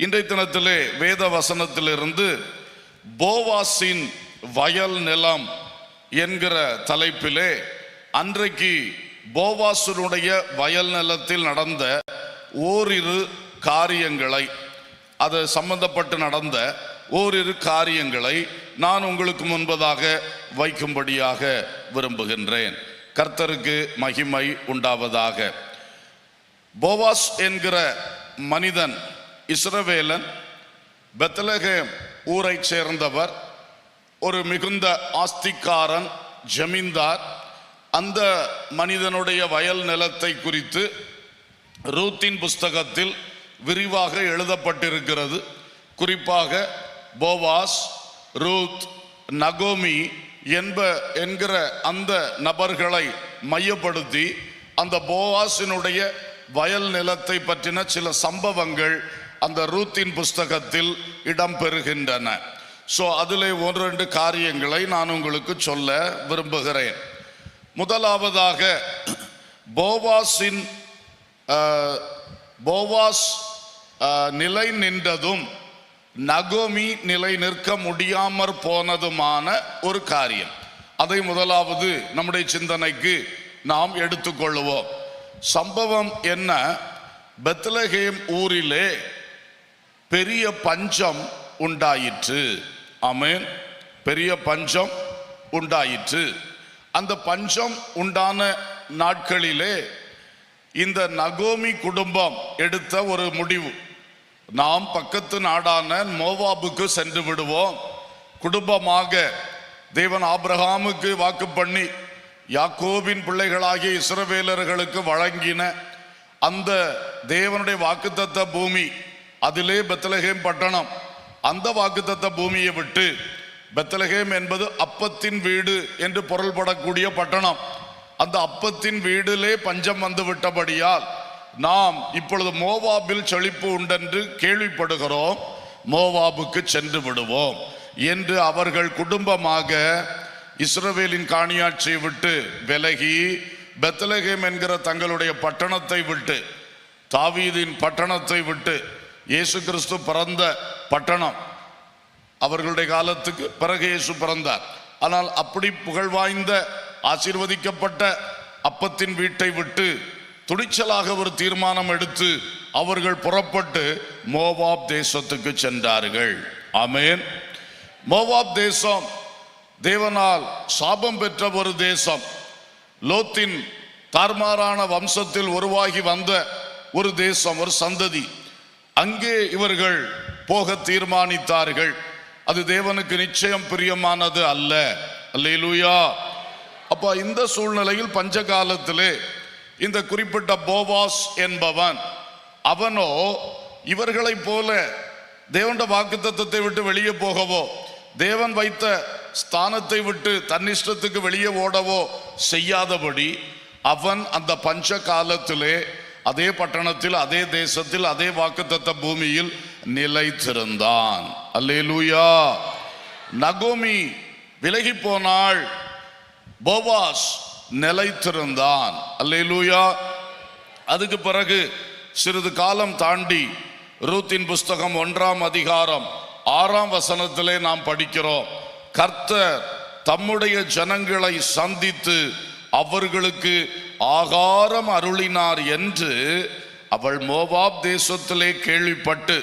இன்றைய தினத்திலே வேத வசனத்திலிருந்து போவாசின் வயல் நிலம் என்கிற தலைப்பிலே அன்றைக்கு போவாசனுடைய வயல் நிலத்தில் நடந்த ஓரிரு காரியங்களை, அது சம்பந்தப்பட்டு நடந்த ஓரிரு காரியங்களை நான் உங்களுக்கு முன்பதாக வைக்கும்படியாக விரும்புகின்றேன். கர்த்தருக்கு மகிமை உண்டாவதாக. போவாஸ் என்கிற மனிதன் இஸ்ரவேலன், பெத்லகேம் ஊரை சேர்ந்தவர், ஒரு மிகுந்த ஆஸ்திக்காரன், ஜமீன்தார். அந்த மனிதனுடைய வயல் நிலத்தை குறித்து ரூத்தின் புஸ்தகத்தில் விரிவாக எழுதப்பட்டிருக்கிறது. குறிப்பாக போவாஸ், ரூத், நகோமி என்கிற அந்த நபர்களை மையப்படுத்தி அந்த போவாசினுடைய வயல் நிலத்தை பற்றின சில சம்பவங்கள் அந்த ரூத்தின் புஸ்தகத்தில் இடம்பெறுகின்றன. அதிலே ஒன்று ரெண்டு காரியங்களை நான் உங்களுக்கு சொல்ல விரும்புகிறேன். முதலாவதாக, போவாஸ் நிலை நின்றதும் நகோமி நிலை நிற்க முடியாமற் போனதுமான ஒரு காரியம். அதை முதலாவது நம்முடைய சிந்தனைக்கு நாம் எடுத்துக்கொள்வோம். சம்பவம் என்ன? பெத்லகேம் ஊரிலே பெரிய பஞ்சம் உண்டாயிற்று. ஆமென். பெரிய பஞ்சம் உண்டாயிற்று. அந்த பஞ்சம் உண்டான நாட்களிலே இந்த நகோமி குடும்பம் எடுத்த ஒரு முடிவு, நாம் பக்கத்து நாடான மோவாபுக்கு சென்று விடுவோம். குடும்பமாக தேவன் ஆபிரகாமுக்கு வாக்கு பண்ணி யாக்கோபின் பிள்ளைகளாகிய இஸ்ரவேலர்களுக்கு வழங்கின அந்த தேவனுடைய வாக்குத்தத்த பூமி, அதிலே பெத்லகேம் பட்டணம், அந்த வாக்குத்தத்த பூமியை விட்டு, பெத்லகேம் என்பது அப்பத்தின் வீடு என்று பொருள்படக்கூடிய பட்டணம், அந்த அப்பத்தின் வீடிலே பஞ்சம் வந்து விட்டபடியால் நாம் இப்பொழுது மோவாபில் செழிப்பு உண்டென்று கேள்விப்படுகிறோம், மோவாபுக்கு சென்று விடுவோம் என்று அவர்கள் குடும்பமாக இஸ்ரவேலின் காணியாட்சியை விட்டு விலகி பெத்லகேம் என்கிற தங்களுடைய பட்டணத்தை விட்டு, தாவீதின் பட்டணத்தை விட்டு, இயேசு கிறிஸ்து பிறந்த பட்டணம், அவர்களுடைய காலத்துக்கு பிறகு இயேசு பிறந்தார். ஆனால் அப்படி புகழ்வாய்ந்த ஆசீர்வதிக்கப்பட்ட அப்பத்தின் வீட்டை விட்டு துணிச்சலாக ஒரு தீர்மானம் எடுத்து அவர்கள் புறப்பட்டு மோவாப் தேசத்துக்கு சென்றார்கள். ஆமென். மோவாப் தேசம் தேவனால் சாபம் பெற்ற ஒரு தேசம். லோத்தின் தார்மாரான வம்சத்தில் உருவாகி வந்த ஒரு தேசம், ஒரு சந்ததி. அங்கே இவர்கள் போக தீர்மானித்தார்கள். அது தேவனுக்கு நிச்சயம் பிரியமானது அல்ல. அல்லேலூயா. அப்ப இந்த சூழ்நிலையில் பஞ்ச காலத்திலே இந்த குறிப்பிட்ட போவாஸ் என்பவன், அவனோ இவர்களை போல தேவனுடைய வாக்குத்தத்தத்தை விட்டு வெளியே போகவோ, தேவன் வைத்த ஸ்தானத்தை விட்டு தன்னிஷ்டத்துக்கு வெளியே ஓடவோ செய்யாதபடி அவன் அந்த பஞ்ச காலத்திலே அதே பட்டணத்தில், அதே தேசத்தில், அதே வாக்குத்தத்த பூமியில் நிலைத்திருந்தான். அல்லேலூயா. நகோமி விலகி போனாள், போவாஸ் நிலைத்திருந்தான். அல்லேலூயா. அதுக்கு பிறகு சிறிது காலம் தாண்டி ரூத்தின் புஸ்தகம் 1ஆம் அதிகாரம் 6ஆம் வசனத்திலே நாம் படிக்கிறோம், கர்த்தர் தம்முடைய ஜனங்களை சந்தித்து அவர்களுக்கு ஆகாரம் அருளினார் என்று அவள் மோவாப் தேசத்திலே கேள்விப்பட்டு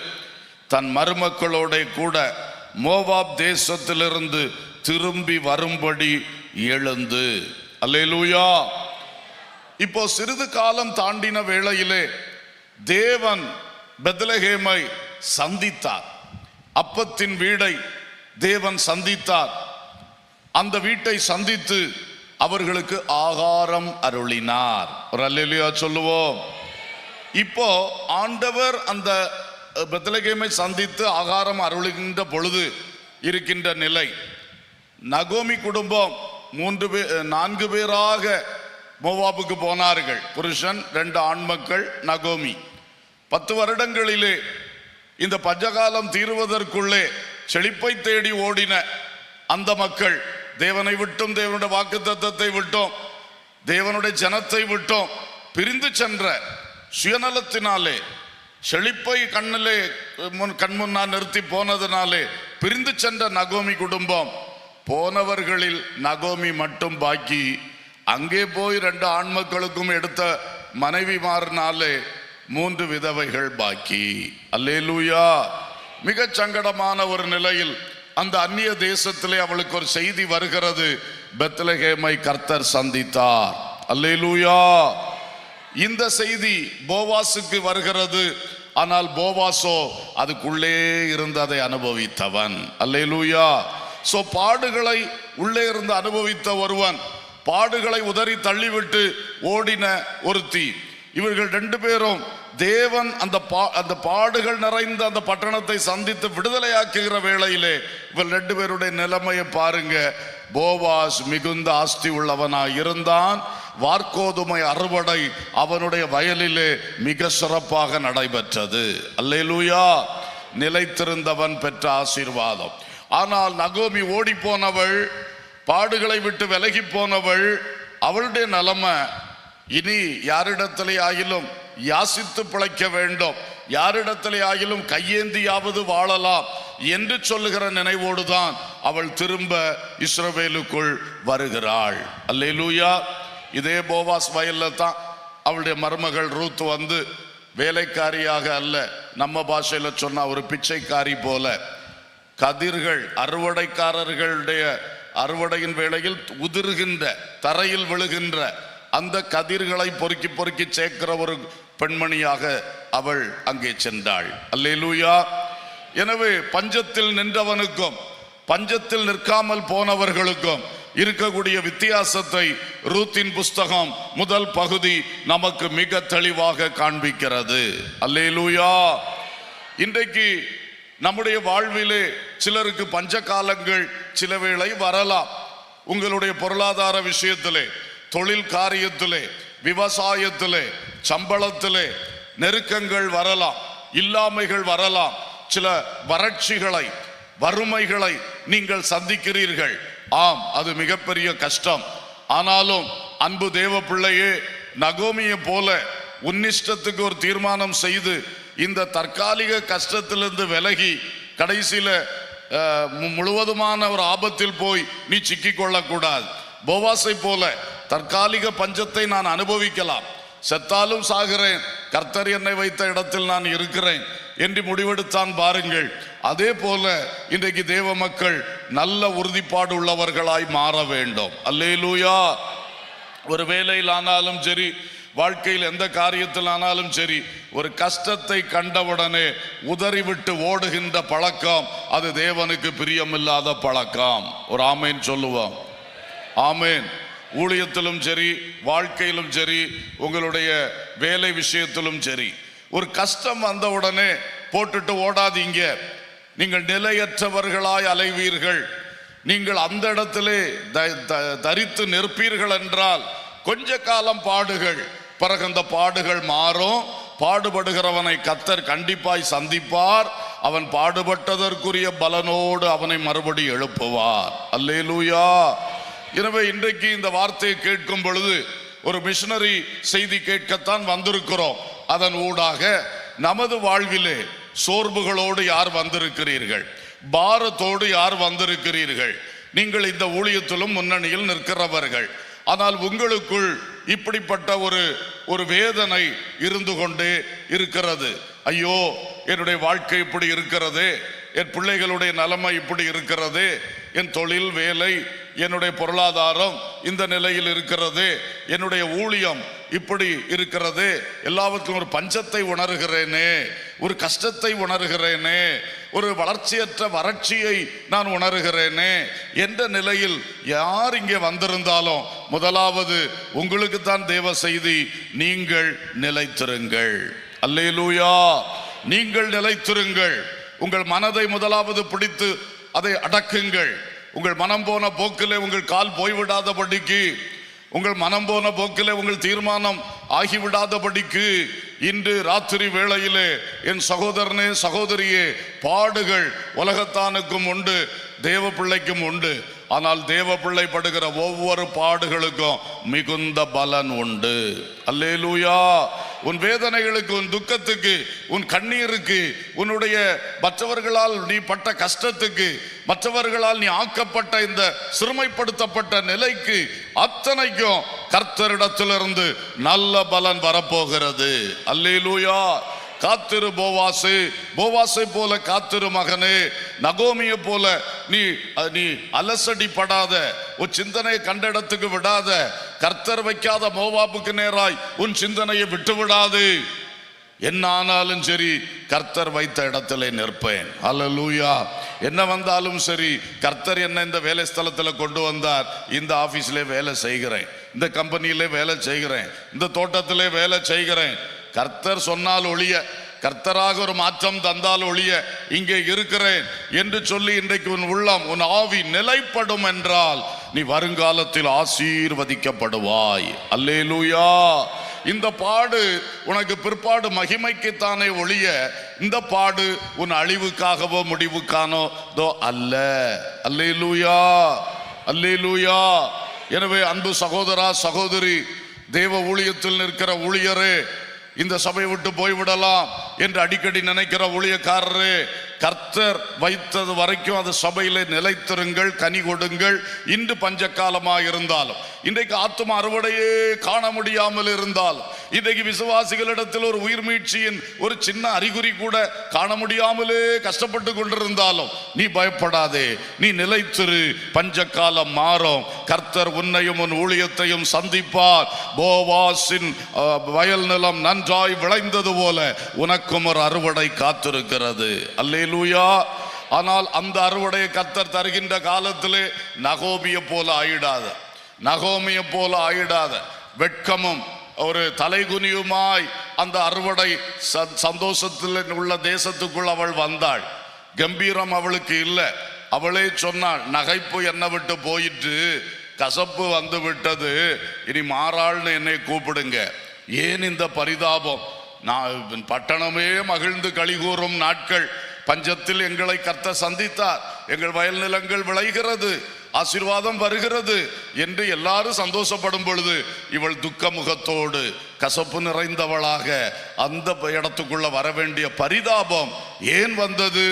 தன் மருமக்களோட கூட மோவாப் தேசத்திலிருந்து திரும்பி வரும்படி எழுந்து. அல்லேலூயா. இப்போ சிறிது காலம் தாண்டின வேளையிலே தேவன் பெத்லகேமை சந்தித்தார். அப்பத்தின் வீடை தேவன் சந்தித்தார். அந்த வீட்டை சந்தித்து அவர்களுக்கு ஆகாரம் அருளினார். ஒரு அல்லேலூயா சொல்லுவோம். இப்போ ஆண்டவர் அந்த பெத்லகேமை சந்தித்து ஆகாரம் அருளுகின்ற பொழுது இருக்கின்ற நிலை, நகோமி குடும்பம் 4 பேராக மோவாபுக்கு போனார்கள். புருஷன், 2 ஆண் மக்கள், நகோமி. 10 வருடங்களிலே இந்த பஞ்சகாலம் தீருவதற்குள்ளே செழிப்பை தேடி ஓடின அந்த மக்கள் தேவனை விட்டும், தேவனுடைய வாக்குத்தத்தத்தை விட்டோம், தேவனுடைய ஜனத்தை விட்டோம் பிரிந்து சென்ற சுயநலத்தினாலே செழிப்பை கண்முன்னால் நிறுத்தி போனதுனாலே பிரிந்து சென்ற நகோமி குடும்பம், போனவர்களில் நகோமி மட்டும் பாக்கி. அங்கே போய் 2 ஆண் மக்களுக்கும் எடுத்த மனைவிமார்னாலே 3 விதவைகள் பாக்கி. அல்லேலூயா. மிக சங்கடமான ஒரு நிலையில் அந்த அந்நிய தேசத்திலே அவளுக்கு ஒரு செய்தி வருகிறது, பெத்லகேமை கர்த்தர் சந்தித்தார். அல்லேலூயா. இந்த செய்தி போவாசுக்கு வருகிறது. ஆனால் போவாசோ அதுக்குள்ளே இருந்து அதை அனுபவித்தவன். அல்லேலூயா. சோ பாடுகளை உள்ளே இருந்து அனுபவித்த ஒருவன், பாடுகளை உதறி தள்ளிவிட்டு ஓடின ஒருத்தி. இவர்கள் 2 பேரும் தேவன் அந்த பாடுகள் நிறைந்த அந்த பட்டணத்தை சந்தித்து விடுதலையாக்குகிற வேளையிலே இவள் 2 பேருடைய நிலைமையை பாருங்க. போவாஸ் மிகுந்த ஆஸ்தி உள்ளவனாய் இருந்தான். வார்கோதுமை அறுவடை அவனுடைய வயலிலே மிக சிறப்பாக நடைபெற்றது. அல்லேலூயா. நிலைத்திருந்தவன் பெற்ற ஆசீர்வாதம். ஆனால் நகோமி ஓடி போனவள், பாடுகளை விட்டு விலகி போனவள், அவளுடைய நிலைமை இனி யாரிடத்திலே ஆகிலும் யாசித்து பிழைக்க வேண்டும், யாரிடத்திலே ஆகிலும் கையேந்தியாவது வாழலாம் என்று சொல்லுகிற நினைவோடுதான் அவள் திரும்ப இஸ்ரவேலுக்குள் வருகிறாள். அல்லேலூயா. இதே போவாஸ் வயல்ல தான் அவளுடைய மருமகள் ரூத் வந்து வேலைக்காரியாக அல்ல, நம்ம பாஷையில சொன்னா ஒரு பிச்சைக்காரி போல, கதிர்கள் அறுவடைக்காரர்களுடைய அறுவடையின் வேளையில் உதிர்கின்ற தரையில் விழுகின்ற அந்த கதிர்களை பொறுக்கி பொறுக்கி சேர்க்கிற ஒரு பெண்மணியாக அவள் அங்கே சென்றாள். அல்லேலூயா. எனவே பஞ்சத்தில் நின்றவனுக்கும் பஞ்சத்தில் நிற்காமல் போனவர்களுக்கும் இருக்கக்கூடிய வித்தியாசத்தை ரூத்தின் புஸ்தகம் முதல் பகுதி நமக்கு மிக தெளிவாக காண்பிக்கிறது. அல்லேலூயா. இன்றைக்கு நம்முடைய வாழ்விலே சிலருக்கு பஞ்ச காலங்கள் சில வேளை வரலாம். உங்களுடைய பொருளாதார விஷயத்திலே, தொழில் காரியத்திலே, விவசாயத்திலே, சம்பளத்திலே நெருக்கங்கள் வரலாம், இல்லாமைகள் வரலாம். சில வறட்சிகளை, வறுமைகளை நீங்கள் சந்திக்கிறீர்கள். ஆம், அது மிகப்பெரிய கஷ்டம். ஆனாலும் அன்பு தேவ பிள்ளையே, நகோமியை போல உன்னிஷ்டத்துக்கு ஒரு தீர்மானம் செய்து இந்த தற்காலிக கஷ்டத்திலிருந்து விலகி கடைசியில முழுவதுமான ஒரு ஆபத்தில் போய் நீ சிக்கிக் கொள்ளக்கூடாது. போவாசை போல தற்காலிக பஞ்சத்தை நான் அனுபவிக்கலாம், செத்தாலும் சாகிறேன், கர்த்தர் என்னை வைத்த இடத்தில் நான் இருக்கிறேன் என்று முடிவெடுத்தான் பாருங்கள். அதே போல இன்றைக்கு தேவ மக்கள் நல்ல உறுதிப்பாடு உள்ளவர்களாய் மாற வேண்டும். அல்லேலூயா. ஒரு வேலையில் ஆனாலும் சரி, வாழ்க்கையில் எந்த காரியத்தில் ஆனாலும் சரி, ஒரு கஷ்டத்தை கண்டவுடனே உதறிவிட்டு ஓடுகின்ற பழக்கம் அது தேவனுக்கு பிரியமில்லாத பழக்கம். ஒரு ஆமேன் சொல்லுவோம். ஆமேன். ஊழியத்திலும் சரி, வாழ்க்கையிலும் சரி, உங்களுடைய வேலை விஷயத்திலும் சரி, ஒரு கஷ்டம் வந்தவுடனே போட்டுட்டு ஓடாதீங்க. நீங்கள் நிலையற்றவர்களாய் அலைவீர்கள். நீங்கள் அந்த இடத்திலே தரித்து நிற்பீர்கள் என்றால் கொஞ்ச காலம் பாடுகள், பிறகு அந்த பாடுகள் மாறும். பாடுபடுகிறவனை கர்த்தர் கண்டிப்பாய் சந்திப்பார். அவன் பாடுபட்டதற்குரிய பலனோடு அவனை மறுபடி எழுப்புவார். அல்லேலூயா. எனவே இன்றைக்கு இந்த வார்த்தையை கேட்கும் பொழுது ஒரு மிஷனரி செய்தி கேட்கத்தான் வந்திருக்கிறோம். அதன் ஊடாக நமது வாழ்விலே சோர்வுகளோடு யார் வந்திருக்கிறீர்கள், பாரத்தோடு யார் வந்திருக்கிறீர்கள்? நீங்கள் இந்த ஊழியத்திலும் முன்னணியில் நிற்கிறவர்கள். ஆனால் உங்களுக்குள் இப்படிப்பட்ட ஒரு வேதனை இருந்து கொண்டே இருக்கிறது. ஐயோ, என்னுடைய வாழ்க்கை இப்படி இருக்கிறது, என் பிள்ளைகளுடைய நிலைமை இப்படி இருக்கிறது, என் தொழில் வேலை, என்னுடைய பொருளாதாரம் இந்த நிலையில் இருக்கிறது, என்னுடைய ஊழியம் இப்படி இருக்கிறது, எல்லாவற்றுக்கும் ஒரு பஞ்சத்தை உணர்கிறேனே, ஒரு கஷ்டத்தை உணர்கிறேனே, ஒரு வளர்ச்சியற்ற வறட்சியை நான் உணர்கிறேனே என்ற நிலையில் யார் இங்கே வந்திருந்தாலும் முதலாவது உங்களுக்கு தான் தேவ செய்தி, நீங்கள் நிலைத்திருங்கள். அல்லேலூயா. நீங்கள் நிலைத்திருங்கள். உங்கள் மனதை முதலாவது பிடித்து அதை அடக்குங்கள். உங்கள் மனம் போன போக்கிலே உங்கள் கால் போய்விடாதபடிக்கு, உங்கள் மனம் போன போக்கிலே உங்கள் தீர்மானம் ஆகிவிடாதபடிக்கு இன்று ராத்திரி வேளையிலே என் சகோதரனே சகோதரியே, பாடுகள் உலகத்தானுக்கும் உண்டு, தேவ பிள்ளைக்கும் உண்டு. ஆனால் தேவ பிள்ளை படுகிற ஒவ்வொரு பாடுகளுக்கும் மிகுந்த பலன் உண்டு. அல்லேலூயா. உன் வேதனைகளுக்கு, உன் துக்கத்துக்கு, உன் கண்ணீருக்கு, உன்னுடைய மற்றவர்களால் நீ பட்ட கஷ்டத்துக்கு, மற்றவர்களால் நீ ஆக்கப்பட்ட இந்த சிறுமைப்படுத்தப்பட்ட நிலைக்கு அத்தனைக்கும் கர்த்தரிடத்திலிருந்து நல்ல பலன் வரப்போகிறது. அல்லேலூயா. காத்திரு போவாசு, போவாசை போல காத்திரு மகனே. நகோமியை போல நீ அலசடி படாத, உன் சிந்தனையை கண்ட இடத்துக்கு விடாத. கர்த்தர் வைக்காத மோவாபுக்கு நேராய் உன் சிந்தனையை விட்டு விடாது. என்ன ஆனாலும் சரி, கர்த்தர் வைத்த இடத்துல நிற்பேன். அல்லேலூயா. என்ன வந்தாலும் சரி, கர்த்தர் என்ன இந்த வேலை ஸ்தலத்தில் கொண்டு வந்தார். இந்த ஆபீஸ்ல வேலை செய்கிறேன், இந்த கம்பெனியிலே வேலை செய்கிறேன், இந்த தோட்டத்திலே வேலை செய்கிறேன். கர்த்தர் சொன்னால் ஒழிய, கர்த்தராக ஒரு மாற்றம் தந்தால் ஒழிய இங்கே இருக்கிறேன் என்று சொல்லி இன்றைக்கு உன் உள்ளம், உன் ஆவி நிலைப்படும் என்றால் நீ வருங்காலத்தில் ஆசீர்வதிக்கப்படுவாய். அல்லேலூயா. இந்த பாடு உனக்கு பிற்பாடு மகிமைக்குத்தானே ஒழிய இந்த பாடு உன் அழிவுக்காகவோ முடிவுக்கானோ அல்ல. அல்லேலூயா, அல்லேலூயா. எனவே அன்பு சகோதரா, சகோதரி, தேவ ஊழியத்தில் நிற்கிற ஊழியரே, இந்த சபை விட்டு போய்விடலாம் என்று அடிக்கடி நினைக்கிற ஊழியக்காரரே, கர்த்தர் வைத்தது வரைக்கும் அது சபையிலே நிலைத்திருங்கள், கனி கொடுங்கள். இன்று பஞ்சகாலமாக இருந்தாலும், இன்றைக்கு ஆத்தும அறுவடையே காண முடியாமல் இருந்தாலும், இன்றைக்கு விசுவாசிகளிடத்தில் ஒரு உயிர் மீட்சியின் ஒரு சின்ன அறிகுறி கூட காண முடியாமலே கஷ்டப்பட்டு கொண்டிருந்தாலும் நீ பயப்படாதே, நீ நிலைத்திரு. பஞ்சகாலம் மாறும். கர்த்தர் உன்னையும் உன் ஊழியத்தையும் சந்திப்பார். போவாசின் வயல் நிலம் நன்றாய் விளைந்தது போல உனக்கும் ஒரு அறுவடை காத்திருக்கிறது. அல்லேலூயா. ஆனால் அந்த அறுவடையை கர்த்தர் தருகின்ற காலத்திலே நகோமியை போல ஆயிடாத, நகோமியை போல ஆயிடாத. வெட்கமும் ஒரு தலைகுனியுமாய் அந்த அறுவடை சந்தோஷத்தில் உள்ள தேசத்துக்குள் அவள் வந்தாள். கம்பீரம் அவளுக்கு இல்லை. அவளே சொன்னாள், நகைப்பு என்னை விட்டு போயிட்டு, கசப்பு வந்து விட்டது, இனி மாறாள்னு என்னை கூப்பிடுங்க. ஏன் இந்த பரிதாபம்? நான் பட்டணமே மகிழ்ந்து களிகூறும் நாட்கள். பஞ்சத்தில் எங்களை கர்த்தர் சந்தித்தார், எங்கள் வயல் நிலங்கள் விளைகிறது, ஆசீர்வாதம் வருகிறது என்று எல்லாரும் சந்தோஷப்படும் பொழுது இவள் துக்க முகத்தோடு கசப்பு நிறைந்தவளாக அந்த இடத்துக்குள்ள வர வேண்டிய பரிதாபம் ஏன் வந்தது?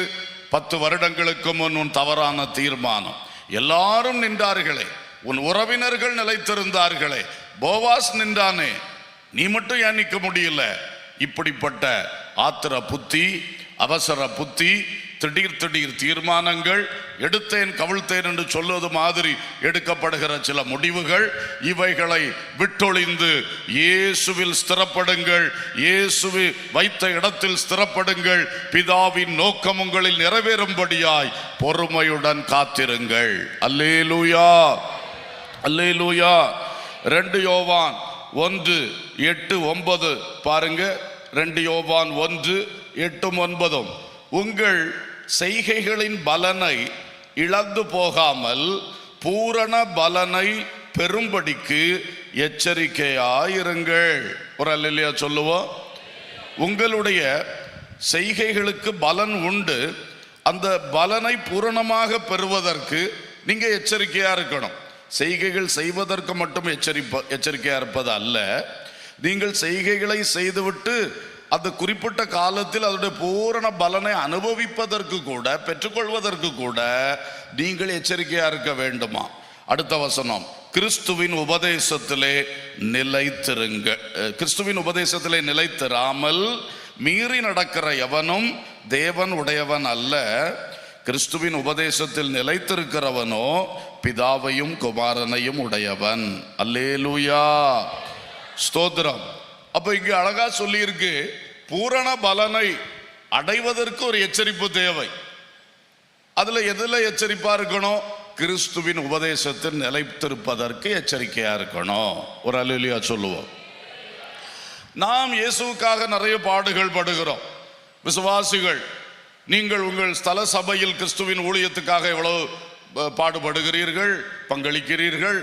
10 வருடங்களுக்கு முன் உன் தவறான தீர்மானம். எல்லாரும் நின்றார்களே, உன் உறவினர்கள் நிலைத்திருந்தார்களே, போவாஸ் நின்றானே, நீ மட்டும் ஏன் நிற்க முடியல? இப்படிப்பட்ட ஆத்திர புத்தி, அவசர புத்தி, திடீர் தீர்மானங்கள், எடுத்தேன் கவிழ்த்தேன் என்று சொல்வது மாதிரி எடுக்கப்படுகிற சில முடிவுகள், இவைகளை விட்டொழிந்து இயேசுவில் ஸ்திரப்படுங்கள். இயேசுவை வைத்த இடத்தில் ஸ்திரப்படுங்கள். பிதாவின் நோக்கம் உங்களில் நிறைவேறும்படியாய் பொறுமையுடன் காத்திருங்கள். அல்லேலூயா, அல்லேலூயா. 2 யோவான் 1:8-9 பாருங்க. 2 யோவான் 1:8-9. உங்கள் செய்கைகளின் பலனை இழந்து போகாமல் பூரண பலனை பெறும்படிக்கு எச்சரிக்கையாயிருங்கள். ஒரு அல்லேலூயா சொல்லுவோம். உங்களுடைய செய்கைகளுக்கு பலன் உண்டு. அந்த பலனை பூரணமாக பெறுவதற்கு நீங்க எச்சரிக்கையா இருக்கணும். செய்கைகள் செய்வதற்கு மட்டும் எச்சரிக்கையா இருப்பது அல்ல, நீங்கள் செய்கைகளை செய்துவிட்டு அந்த குறிப்பிட்ட காலத்தில் அதனுடைய பூரண பலனை அனுபவிப்பதற்கு கூட, பெற்றுக்கொள்வதற்கு கூட நீங்கள் எச்சரிக்கையா இருக்க வேண்டுமா? அடுத்த வசனம், கிறிஸ்துவின் உபதேசத்திலே நிலைத்திருங்க. கிறிஸ்துவின் உபதேசத்திலே நிலைத்திராமல் மீறி நடக்கிற எவனும் தேவன் உடையவன் அல்ல. கிறிஸ்துவின் உபதேசத்தில் நிலைத்திருக்கிறவனோ பிதாவையும் குமாரனையும் உடையவன். அல்லேலூயா, ஸ்தோத்திரம். அப்ப இங்க அழகா சொல்லி இருக்கு, பூரண பலனை அடைவதற்கு ஒரு எச்சரிப்பு தேவை. அதுல எதுல எச்சரிப்பா இருக்கணும்? கிறிஸ்துவின் உபதேசத்தில் நிலைத்திருப்பதற்கு எச்சரிக்கையா இருக்கணும். ஒரு அல்லேலூயா சொல்லுவோம். நாம் இயேசுவுக்காக நிறைய பாடுகள் படுகிறோம். விசுவாசிகள், நீங்கள் உங்கள் ஸ்தல சபையில் கிறிஸ்துவின் ஊழியத்துக்காக எவ்வளவு பாடுபடுகிறீர்கள், பங்களிக்கிறீர்கள்.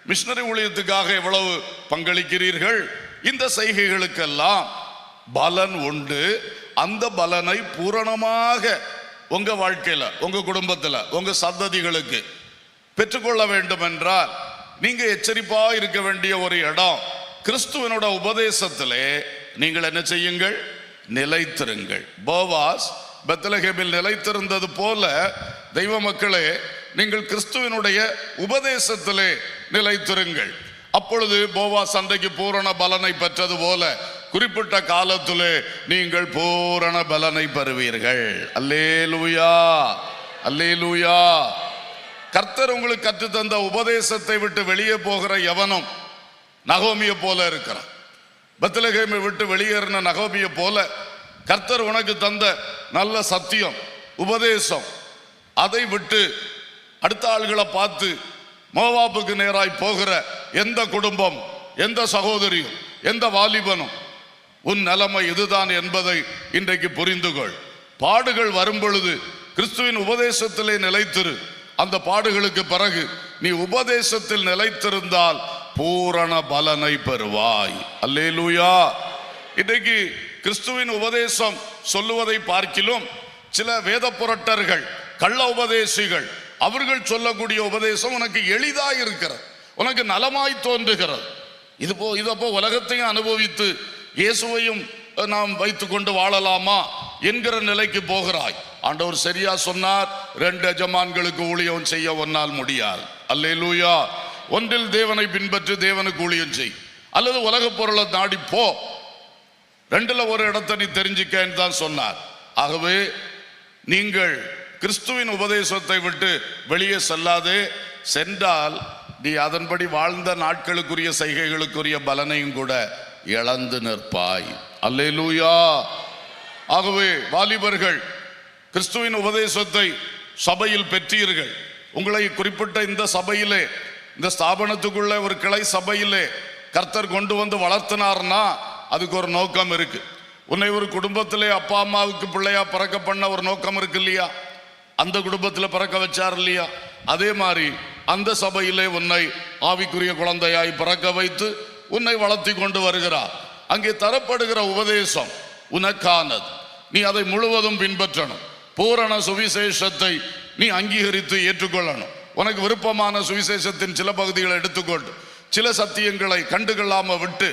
மிஷனரி ஊழியத்துக்காக எவ்வளவு பங்களிக்கிறீர்கள். இந்த செய்கைகளுக்கெல்லாம் பலன் உண்டு. அந்த பலனை பூரணமாக உங்க வாழ்க்கையில, உங்க குடும்பத்தில், உங்க சந்ததிகளுக்கு பெற்றுக்கொள்ள வேண்டும் என்றால் நீங்க எச்சரிப்பா இருக்க வேண்டிய ஒரு இடம் கிறிஸ்துவனோட உபதேசத்திலே நீங்கள் என்ன செய்யுங்கள்? நிலைத்திருங்கள். போவாஸ் பெத்லகேமில் நிலைத்திருந்தது போல தெய்வ மக்களே, நீங்கள் கிறிஸ்துவினுடைய உபதேசத்திலே நிலைத்திருங்கள். அப்பொழுது போவாஸ் அன்றைக்கு பூரண பலனை பெற்றது போல குறிப்பிட்ட காலத்திலே நீங்கள் பூரண பலனை பெறுவீர்கள். அல்லேலூயா, அல்லேலூயா. கர்த்தர் உங்களுக்கு கற்றுத்தந்த உபதேசத்தை விட்டு வெளியே போகிற எவனும் நகோமியை போல இருக்கிறான். பெத்லகேமை விட்டு வெளியேறின நகோமியை போல கர்த்தர் உனக்கு தந்த நல்ல சத்தியம் உபதேசம் அதை விட்டு அடுத்த ஆள்களை பார்த்து மோவாபுக்கு நேராய் போகிற எந்த குடும்பம், எந்த சகோதரியும், எந்த வாலிபனும் உன் நிலைமை இதுதான் என்பதை இன்றைக்கு புரிந்து கொள். பாடுகள் வரும் பொழுது கிறிஸ்துவின் உபதேசத்திலே நிலைத்திரு. அந்த பாடுகளுக்கு பிறகு நீ உபதேசத்தில் நிலைத்திருந்தால் பூரண பலனை பெறுவாய். அல்லேலூயா. இன்றைக்கு கிறிஸ்துவின் உபதேசம் சொல்லுவதை பார்க்கிலும் சில வேத புரட்டர்கள், கள்ள உபதேசிகள், அவர்கள் சொல்லக்கூடிய உபதேசம் உனக்கு எளிதாய் இருக்கிறது, உனக்கு நலமாய் தோன்றுகிறது. இதப்போ உலகத்தையும் அனுபவித்து இயேசுவையும் நாம் வைத்துக் கொண்டு வாழலாமா என்கிற நிலைக்கு போகிறாய். ஆண்டவர் சரியா சொன்னார், 2 எஜமான்களுக்கு ஊழியம் செய்ய ஒன்னால் முடியாது. அல்லேலூயா. ஒன்றில் தேவனை பின்பற்றி தேவனுக்கு ஊழியம் செய், அல்லது உலக பொருளை நாடி போ. 2ல ஒரு இடத்தை நீ தெரிஞ்சுக்கன்னு தான் சொன்னார். ஆகவே நீங்கள் கிறிஸ்துவின் உபதேசத்தை விட்டு வெளியே செல்லாதே. சென்றால் நீ அதன்படி வாழ்ந்த நாட்களுக்குரிய செய்கைகளுக்குரிய பலனையும் கூட இழந்து நிற்பாய். அல்லேலூயா. ஆகவே வாலிபர்கள், கிறிஸ்துவின் உபதேசத்தை சபையில் பெற்றீர்கள். உங்களை குறிப்பிட்ட இந்த சபையிலே, இந்த ஸ்தாபனத்துக்குள்ள ஒரு கிளை சபையிலே கர்த்தர் கொண்டு வந்து வளர்த்தினார்னா அதுக்கு ஒரு நோக்கம் இருக்கு. உன்னை ஒரு குடும்பத்திலே அப்பா அம்மாவுக்கு பிள்ளையா பிறக்க பண்ண ஒரு நோக்கம் இருக்கு இல்லையா? அந்த குடும்பத்தில் பிறக்க வச்சார் இல்லையா? அதே மாதிரி அந்த சபையிலே உன்னை ஆவிக்குரிய குழந்தையாய் பிறக்க வைத்து உன்னை வளர்த்தி கொண்டு வருகிறார். அங்கே தரப்படுகிற உபதேசம் உனக்கானது. நீ அதை முழுவதும் பின்பற்றணும். பூரண சுவிசேஷத்தை நீ அங்கீகரித்து ஏற்றுக்கொள்ளணும். உனக்கு விருப்பமான சுவிசேஷத்தின் சில பகுதிகளை எடுத்துக்கொண்டு சில சத்தியங்களை கண்டுகொள்ளாம விட்டு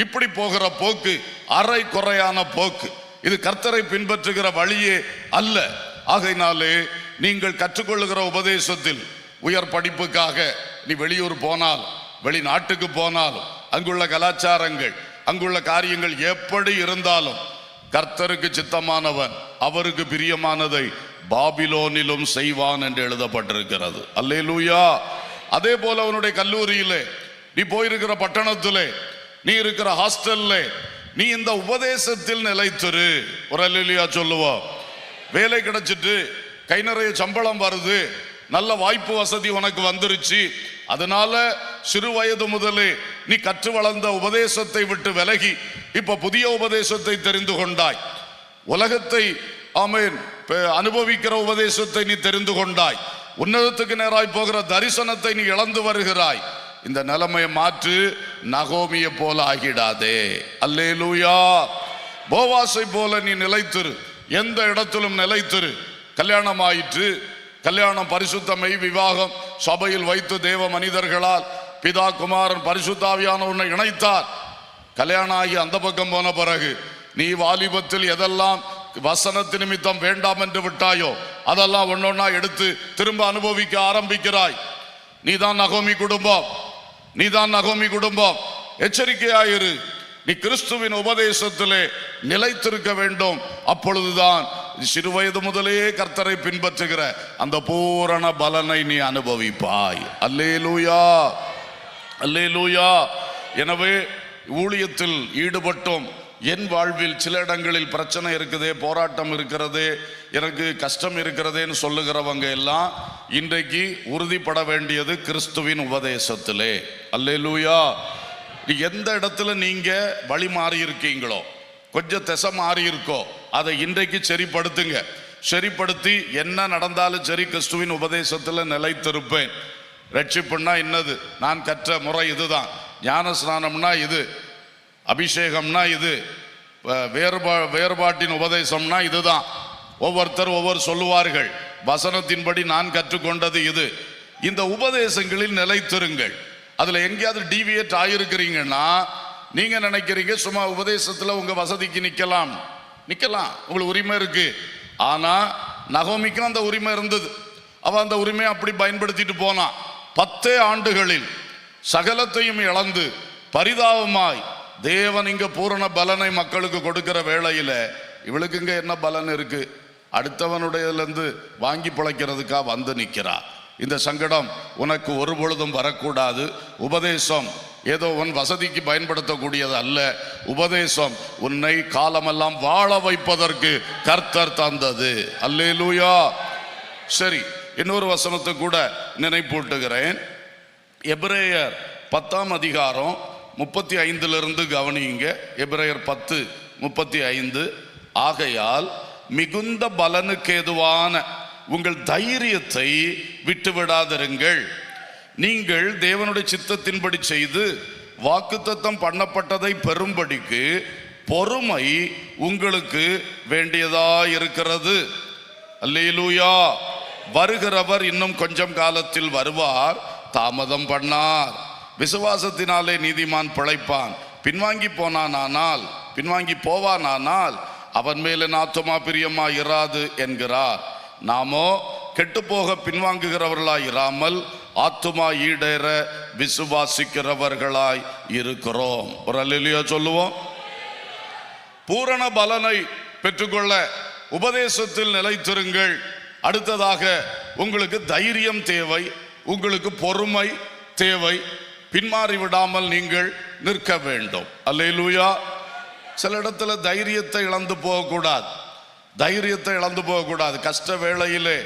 இப்படி போகிற போக்கு அரை குறையான போக்கு. இது கர்த்தரை பின்பற்றுகிற வழியே அல்ல. ஆகையினாலே நீங்கள் கற்றுக்கொள்ளுகிற உபதேசத்தில் உயர் படிப்புக்காக நீ வெளியூர் போனால், வெளிநாட்டுக்கு போனாலும், அங்குள்ள கலாச்சாரங்கள், அங்குள்ள காரியங்கள் எப்படி இருந்தாலும் கர்த்தருக்கு சித்தமானவன் அவருக்கு பிரியமானதை பாபிலோனிலும் செய்வான் என்று எழுதப்பட்டிருக்கிறது. அல்லேலூயா. அதே போல உன்னுடைய கல்லூரியிலே, நீ போயிருக்கிற பட்டணத்திலே, நீ இருக்கிற ஹாஸ்டல்ல நீ இந்த உபதேசத்தில் நிலைத்திரு. ஒரு அல்லேலூயா சொல்லுவோம். வேலை கிடைச்சிட்டு கை நிறைய சம்பளம் வருது, நல்ல வாய்ப்பு வசதி உனக்கு வந்துருச்சு. அதனால சிறு வயது முதலே நீ கற்று வளர்ந்த உபதேசத்தை விட்டு விலகி இப்ப புதிய உபதேசத்தை தெரிந்து கொண்டாய். உலகத்தை ஆமென் அனுபவிக்கிற உபதேசத்தை நீ தெரிந்து கொண்டாய். உன்னதத்துக்கு நேராய் போகிற தரிசனத்தை நீ இழந்து வருகிறாய். இந்த நிலைமையை மாற்று. நகோமியை போல ஆகிடாதே. அல்லேலூயா. போவாசை போல நீ நிலைத்திரு. எந்த இடத்திலும் நிலைத்திரு. கல்யாணம் ஆயிற்று, கல்யாணம் பரிசுத்தமை விவாகம் சபையில் வைத்து தேவ மனிதர்களால் பிதா குமாரன் பரிசுத்தாவியான உன்னை இணைத்தார். கல்யாணம் ஆகி அந்த பக்கம் போன பிறகு நீ வாலிபத்தில் எதெல்லாம் வசனத்து நிமித்தம் வேண்டாம் என்று விட்டாயோ அதெல்லாம் ஒன்னொன்னா எடுத்து திரும்ப அனுபவிக்க ஆரம்பிக்கிறாய். நீதான் நகோமி குடும்பம், நீதான் நகோமி குடும்பம். எச்சரிக்கையாயிரு. நீ கிறிஸ்துவின் உபதேசத்திலே நிலைத்திருக்க வேண்டும். அப்பொழுதுதான் சிறு வயது முதலே கர்த்தரை பின்பற்றுகிற அந்த பூரண பலனை நீ அனுபவிப்பாய். அல்லேலூயா, அல்லேலூயா. எனவே ஊழியத்தில் ஈடுபட்டோம். என் வாழ்வில் சில இடங்களில் பிரச்சனை இருக்குதே, போராட்டம் இருக்கிறதே, எனக்கு கஷ்டம் இருக்கிறதேன்னு சொல்லுகிறவங்க எல்லாம் இன்றைக்கு உறுதிப்பட வேண்டியது கிறிஸ்துவின் உபதேசத்திலே. அல்லேலூயா. எந்த இடத்துல நீங்க வழி மாறி இருக்கீங்களோ, கொஞ்சம் திசை மாறி இருக்கோ, அதை இன்றைக்கு சரிப்படுத்துங்க. சரிப்படுத்தி என்ன நடந்தாலும் சரி கிறிஸ்துவின் உபதேசத்தில் நிலைத்திருப்பேன். ரட்சிப்புன்னா என்னது, நான் கற்ற முறை இதுதான். ஞான ஸ்நானம்னா இது, அபிஷேகம்னா இது, வேறுபாட்டின் உபதேசம்னா இதுதான். ஒவ்வொருத்தர் ஒவ்வொரு சொல்லுவார்கள். வசனத்தின்படி நான் கற்றுக்கொண்டது இது. இந்த உபதேசங்களில் நிலைத்திருங்கள். அதுல எங்கேயாவது டீவியேட் ஆகிருக்கிறீங்கன்னா நீங்க நினைக்கிறீங்க சும்மா உபதேசத்துல உங்க வசதிக்கு நிக்கலாம், உங்களுக்கு உரிமை இருக்கு. ஆனா நகோமிக்கும் அந்த உரிமை இருந்தது. அவ அந்த உரிமையை அப்படி பயன்படுத்திட்டு போனா. 10 ஆண்டுகளில் சகலத்தையும் இழந்து பரிதாபமாய் தேவன் இங்க பூரண பலனை மக்களுக்கு கொடுக்கிற வேளையில இவளுக்கு இங்க என்ன பலன் இருக்கு? அடுத்தவனுடையிலிருந்து வாங்கி பிழைக்கிறதுக்கா வந்து நிற்கிறா. இந்த சங்கடம் உனக்கு ஒரு பொழுதும் வரக்கூடாது. உபதேசம் ஏதோ உன் வசதிக்கு பயன்படுத்தக்கூடியது அல்ல. உபதேசம் உன்னை காலமெல்லாம் வாழ வைப்பதற்கு கர்த்தர் தந்தது. அல்லேலூயா. சரி, இன்னொரு வசனத்தை கூட நினைப்பூட்டுகிறேன். எபிரேயர் 10ஆம் அதிகாரம் 35 கவனியுங்க. எபிரேயர் 10:35. ஆகையால் மிகுந்த பலனுக்கு ஏதுவான உங்கள் தைரியத்தை விட்டுவிடாதிருங்கள். நீங்கள் தேவனுடைய சித்தத்தின்படி செய்து வாக்குத்தத்தம் பண்ணப்பட்டதை பெறும்படிக்கு பொறுமை உங்களுக்கு வேண்டியதாயிருக்கிறது. அல்லேலூயா. வருகிறவர் இன்னும் கொஞ்சம் காலத்தில் வருவார், தாமதம் பண்ணார். விசுவாசத்தினாலே நீதிமான் பிழைப்பான். பின்வாங்கி போவானானால் அவன் மேல ஆத்துமா பிரியமா இராது என்கிறார். நாமோ கெட்டுப்போக பின்வாங்குகிறவர்களாய் இராமல் ஆத்துமா ஈடேற விசுவாசிக்கிறவர்களாய் இருக்கிறோம். ஒரு அல்லேலூயா சொல்லுவோம். பூரண பலனை பெற்றுக்கொள்ள உபதேசத்தில் நிலைத்திருங்கள். அடுத்ததாக உங்களுக்கு தைரியம் தேவை, உங்களுக்கு பொறுமை தேவை. பின்மாறி விடாமல் நீங்கள் நிற்க வேண்டும். அல்லேலூயா. சில இடத்துல தைரியத்தை இழந்து போகக்கூடாது. கஷ்ட வேளையிலே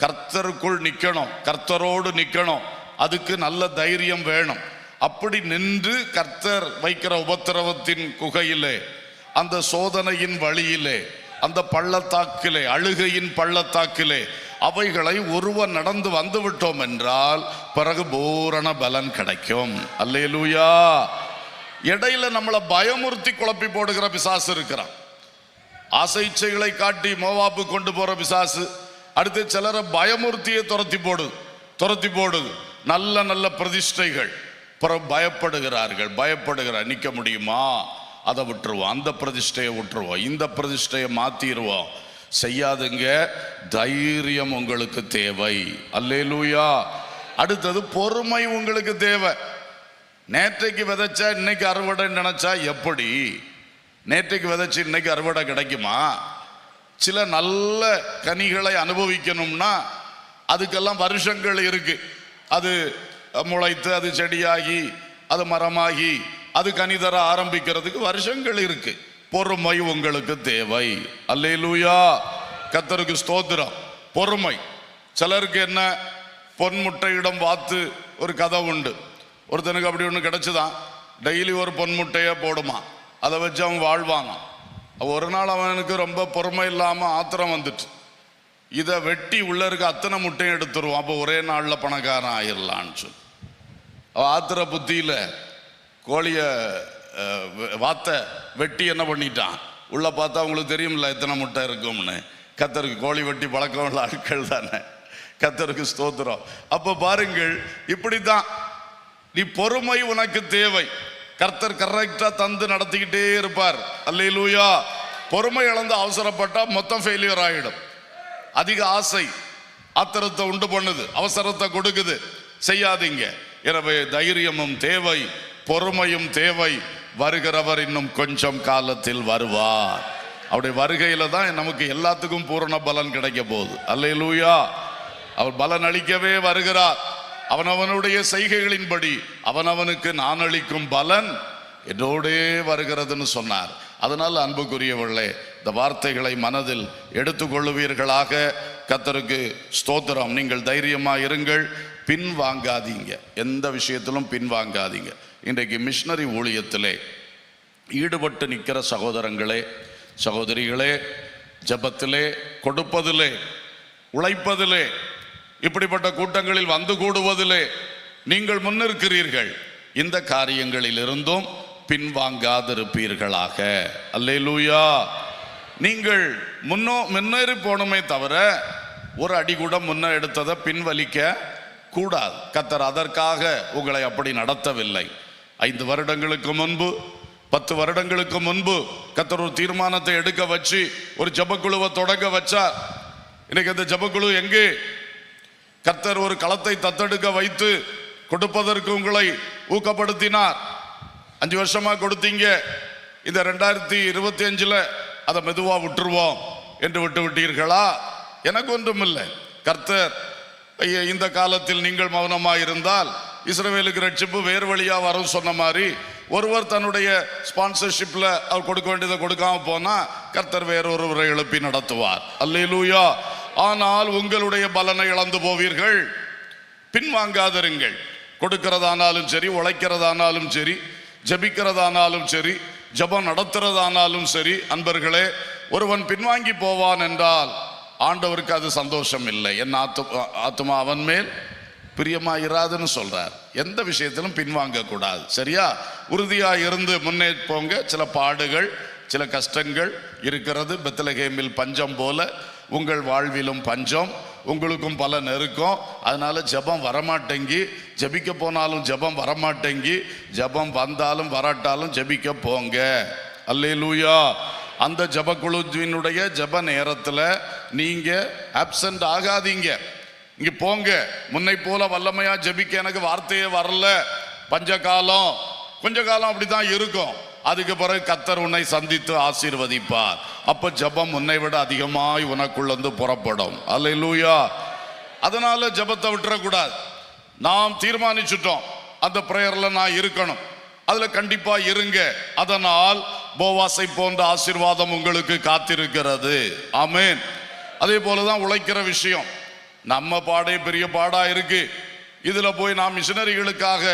கர்த்தருக்குள் நிற்கணும், கர்த்தரோடு நிற்கணும். அதுக்கு நல்ல தைரியம் வேணும். அப்படி நின்று கர்த்தர் வைக்கிற உபத்திரவத்தின் குகையிலே, அந்த சோதனையின் வழியிலே, அந்த பள்ளத்தாக்கிலே, அழுகையின் பள்ளத்தாக்கிலே அவைகளை ஒருவன் நடந்து வந்து விட்டோம் என்றால் பிறகு பூரண பலன் கிடைக்கும். அல்லேலூயா. இடையில நம்மளை பயமுறுத்தி குழப்பி போடுகிற பிசாசு இருக்கிறான். ஆசை இச்சைகளை காட்டி மோவாப்பு கொண்டு போற பிசாசு. அடுத்து சிலரை பயமுறுத்தியே துரத்தி போடுது. நல்ல நல்ல பிரதிஷ்டைகள் பயப்படுகிறார். நிற்க முடியுமா? அதை விட்டுருவோம், அந்த பிரதிஷ்டையை விட்டுருவோம், இந்த பிரதிஷ்டையை மாத்திடுவோம். செய்யாதுங்க. தைரியம் உங்களுக்கு தேவை. அல்லேலூயா. அடுத்தது பொறுமை உங்களுக்கு தேவை. நேற்றைக்கு விதைச்சா இன்னைக்கு அறுவடை நினைச்சா எப்படி? நேற்றைக்கு விதைச்சு இன்னைக்கு அறுவடை கிடைக்குமா? சில நல்ல கனிகளை அனுபவிக்கணும்னா அதுக்கெல்லாம் வருஷங்கள் இருக்கு. அது முளைத்து, அது செடியாகி, அது மரமாகி, அது கனி தர ஆரம்பிக்கிறதுக்கு வருஷங்கள் இருக்கு. பொறுமை உங்களுக்கு தேவை. அல்லேலூயா. கர்த்தருக்கு ஸ்தோத்திரம். பொறுமை. சிலருக்கு என்ன, பொன்முட்டையிடம் வாத்து ஒரு கதை உண்டு. ஒருத்தனுக்கு அப்படி ஒன்று கிடைச்சுதான். டெய்லி ஒரு பொன்முட்டையை போடுமா, அதை வச்சு அவன் வாழ்வாங்க. ஒரு நாள் அவனுக்கு ரொம்ப பொறுமை இல்லாமல் ஆத்திரம் வந்துட்டு இதை வெட்டி உள்ள இருக்க அத்தனை முட்டையும் எடுத்துருவான். அப்போ ஒரே நாளில் பணக்காரன் ஆயிடலான்னு சொல்லி அவன் ஆத்திர புத்தியில் கோழியை வாத்த வெட்டி என்ன பண்ணிட்டான். உள்ள பார்த்தா அவங்களுக்கு தெரியும்ல எத்தனை முட்டை இருக்கும்னு. கர்த்தருக்கு கோழி வெட்டி பழக்கம் உள்ள ஆட்கள் தானே. கர்த்தருக்கு ஸ்தோத்திரம். அப்போ பாருங்கள், இப்படித்தான் நீ பொறுமை உனக்கு தேவை. கர்த்தர் கரெக்டா தந்து நடத்திக்கிட்டே இருப்பார். அல்லேலூயா. பொறுமை இழந்து அவசரப்பட்டா மொத்தம் ஃபெயிலியர் ஆகிடும். அதிக ஆசை ஆத்திரத்தை உண்டு பண்ணுது, அவசரத்தை கொடுக்குது. செய்யாதீங்க. எனவே தைரியமும் தேவை, பொறுமையும் தேவை. வருகிறவர் இன்னும் கொஞ்சம் காலத்தில் வருவார். அவருடைய வருகையில தான் நமக்கு எல்லாத்துக்கும் பூரண பலன் கிடைக்க போகுது. அல்லேலூயா. அவர் பலன் அளிக்கவே வருகிறார். அவனவனுடைய செய்கைகளின்படி அவனவனுக்கு நான் அளிக்கும் பலன் என்னோடே வருகிறதுன்னு சொன்னார். அதனால் அன்புக்குரியவர்களே, இந்த வார்த்தைகளை மனதில் எடுத்துக்கொள்ளுவீர்களாக. கர்த்தருக்கு ஸ்தோத்திரம். நீங்கள் தைரியமா இருங்கள், பின்வாங்காதீங்க. எந்த விஷயத்திலும் பின்வாங்காதீங்க. இன்றைக்கு மிஷனரி ஊழியத்திலே ஈடுபட்டு நிற்கிற சகோதரங்களே, சகோதரிகளே, ஜெபத்திலே, கொடுப்பதிலே, உழைப்பதிலே, இப்படிப்பட்ட கூட்டங்களில் வந்து கூடுவதிலே நீங்கள் முன்னிற்கிறீர்கள். இந்த காரியங்களில் இருந்தும் பின்வாங்காதிருப்பீர்களாக. அல்லேலூயா. நீங்கள் முன்னேறி போகணுமே தவிர ஒரு அடி கூட முன்ன எடுத்ததை பின்வலிக்க கூடாது. கர்த்தர் அதற்காக உங்களை அப்படி நடத்தவில்லை. 5 வருடங்களுக்கு முன்பு 10 வருடங்களுக்கு முன்பு கர்த்தர் ஒரு தீர்மானத்தை எடுக்க வச்சு ஒரு ஜெபக்குழுவை தொடங்க வச்சார். இன்னைக்கு அந்த ஜெபக்குழு எங்கே? கர்த்தர் ஒரு களத்தை தத்தெடுக்க வைத்து கொடுப்பதற்கு உங்களை ஊக்கப்படுத்தினார். 5 வருஷமா கொடுத்தீங்க, இந்த 2025 அதை மெதுவா விட்டுருவோம் என்று விட்டு விட்டீர்களா? எனக்கு ஒன்றும் இல்லை. கர்த்தர் இந்த காலத்தில் நீங்கள் மௌனமாக இருந்தால் இஸ்ரவேலுக்கு ரட்சிப்பு வேறு வழியா வரும் சொன்ன மாதிரி ஒருவர் தன்னுடைய ஸ்பான்சர்ஷிப்ல அவர் கொடுக்க வேண்டியதை கொடுக்காம போனா கர்த்தர் வேறொருவரை எழுப்பி நடத்துவார். அல்லேலூயா. ஆனால் உங்களுடைய பலனை இழந்து போவீர்கள். பின்வாங்காதிருங்கள். கொடுக்கிறதானாலும் சரி, உழைக்கிறதானாலும் சரி, ஜபிக்கிறதானாலும் சரி, ஜபம் நடத்துறதானாலும் சரி, அன்பர்களே, ஒருவன் பின்வாங்கி போவான் என்றால் ஆண்டவருக்கு அது சந்தோஷம் இல்லை. என் ஆத்துமா அவன் மேல் பிரியமா இராதுன்னு சொல்றார். எந்த விஷயத்திலும் பின்வாங்க கூடாது. சரியா? உறுதியா இருந்து முன்னே போங்க. சில பாடுகள், சில கஷ்டங்கள் இருக்கிறது. பெத்லகேமில் பஞ்சம் போல உங்கள் வாழ்விலும் பஞ்சம், உங்களுக்கும் பல நெருக்கம். அதனால ஜபம் வரமாட்டேங்கி, ஜபிக்க போனாலும் ஜபம் வரமாட்டேங்கி, ஜபம் வந்தாலும் வராட்டாலும் ஜபிக்க போங்க. அல்லேலூயா. அந்த ஜபக்குழுவினுடைய ஜப நேரத்தில் நீங்க ஆப்சண்ட் ஆகாதீங்க. இங்க போங்க. முன்னை போல வல்லமையா ஜபிக்க எனக்கு வார்த்தையே வரல. பஞ்ச காலம், கொஞ்ச காலம் அப்படிதான் இருக்கும். அதுக்கு பிறகு கர்த்தர் உன்னை சந்தித்து ஆசீர்வதிப்பார். அப்ப ஜபம் உன்னை விட அதிகமாய் உனக்குள்ளந்து புறப்படும். அல்லேலூயா. அதனால ஜபத்தை விட்டுறக்கூடாது. நாம் தீர்மானிச்சுட்டோம் அந்த பிரேயர்ல நான் இருக்கணும், அதுல கண்டிப்பா இருங்க. அதனால் போவாசை போன்ற ஆசீர்வாதம் உங்களுக்கு காத்திருக்கிறது. ஆமென். அதே போலதான் உழைக்கிற விஷயம். நம்ம பாடே பெரிய பாடா இருக்கு. இதுல போய் நாம் மிஷனரிகளுக்காக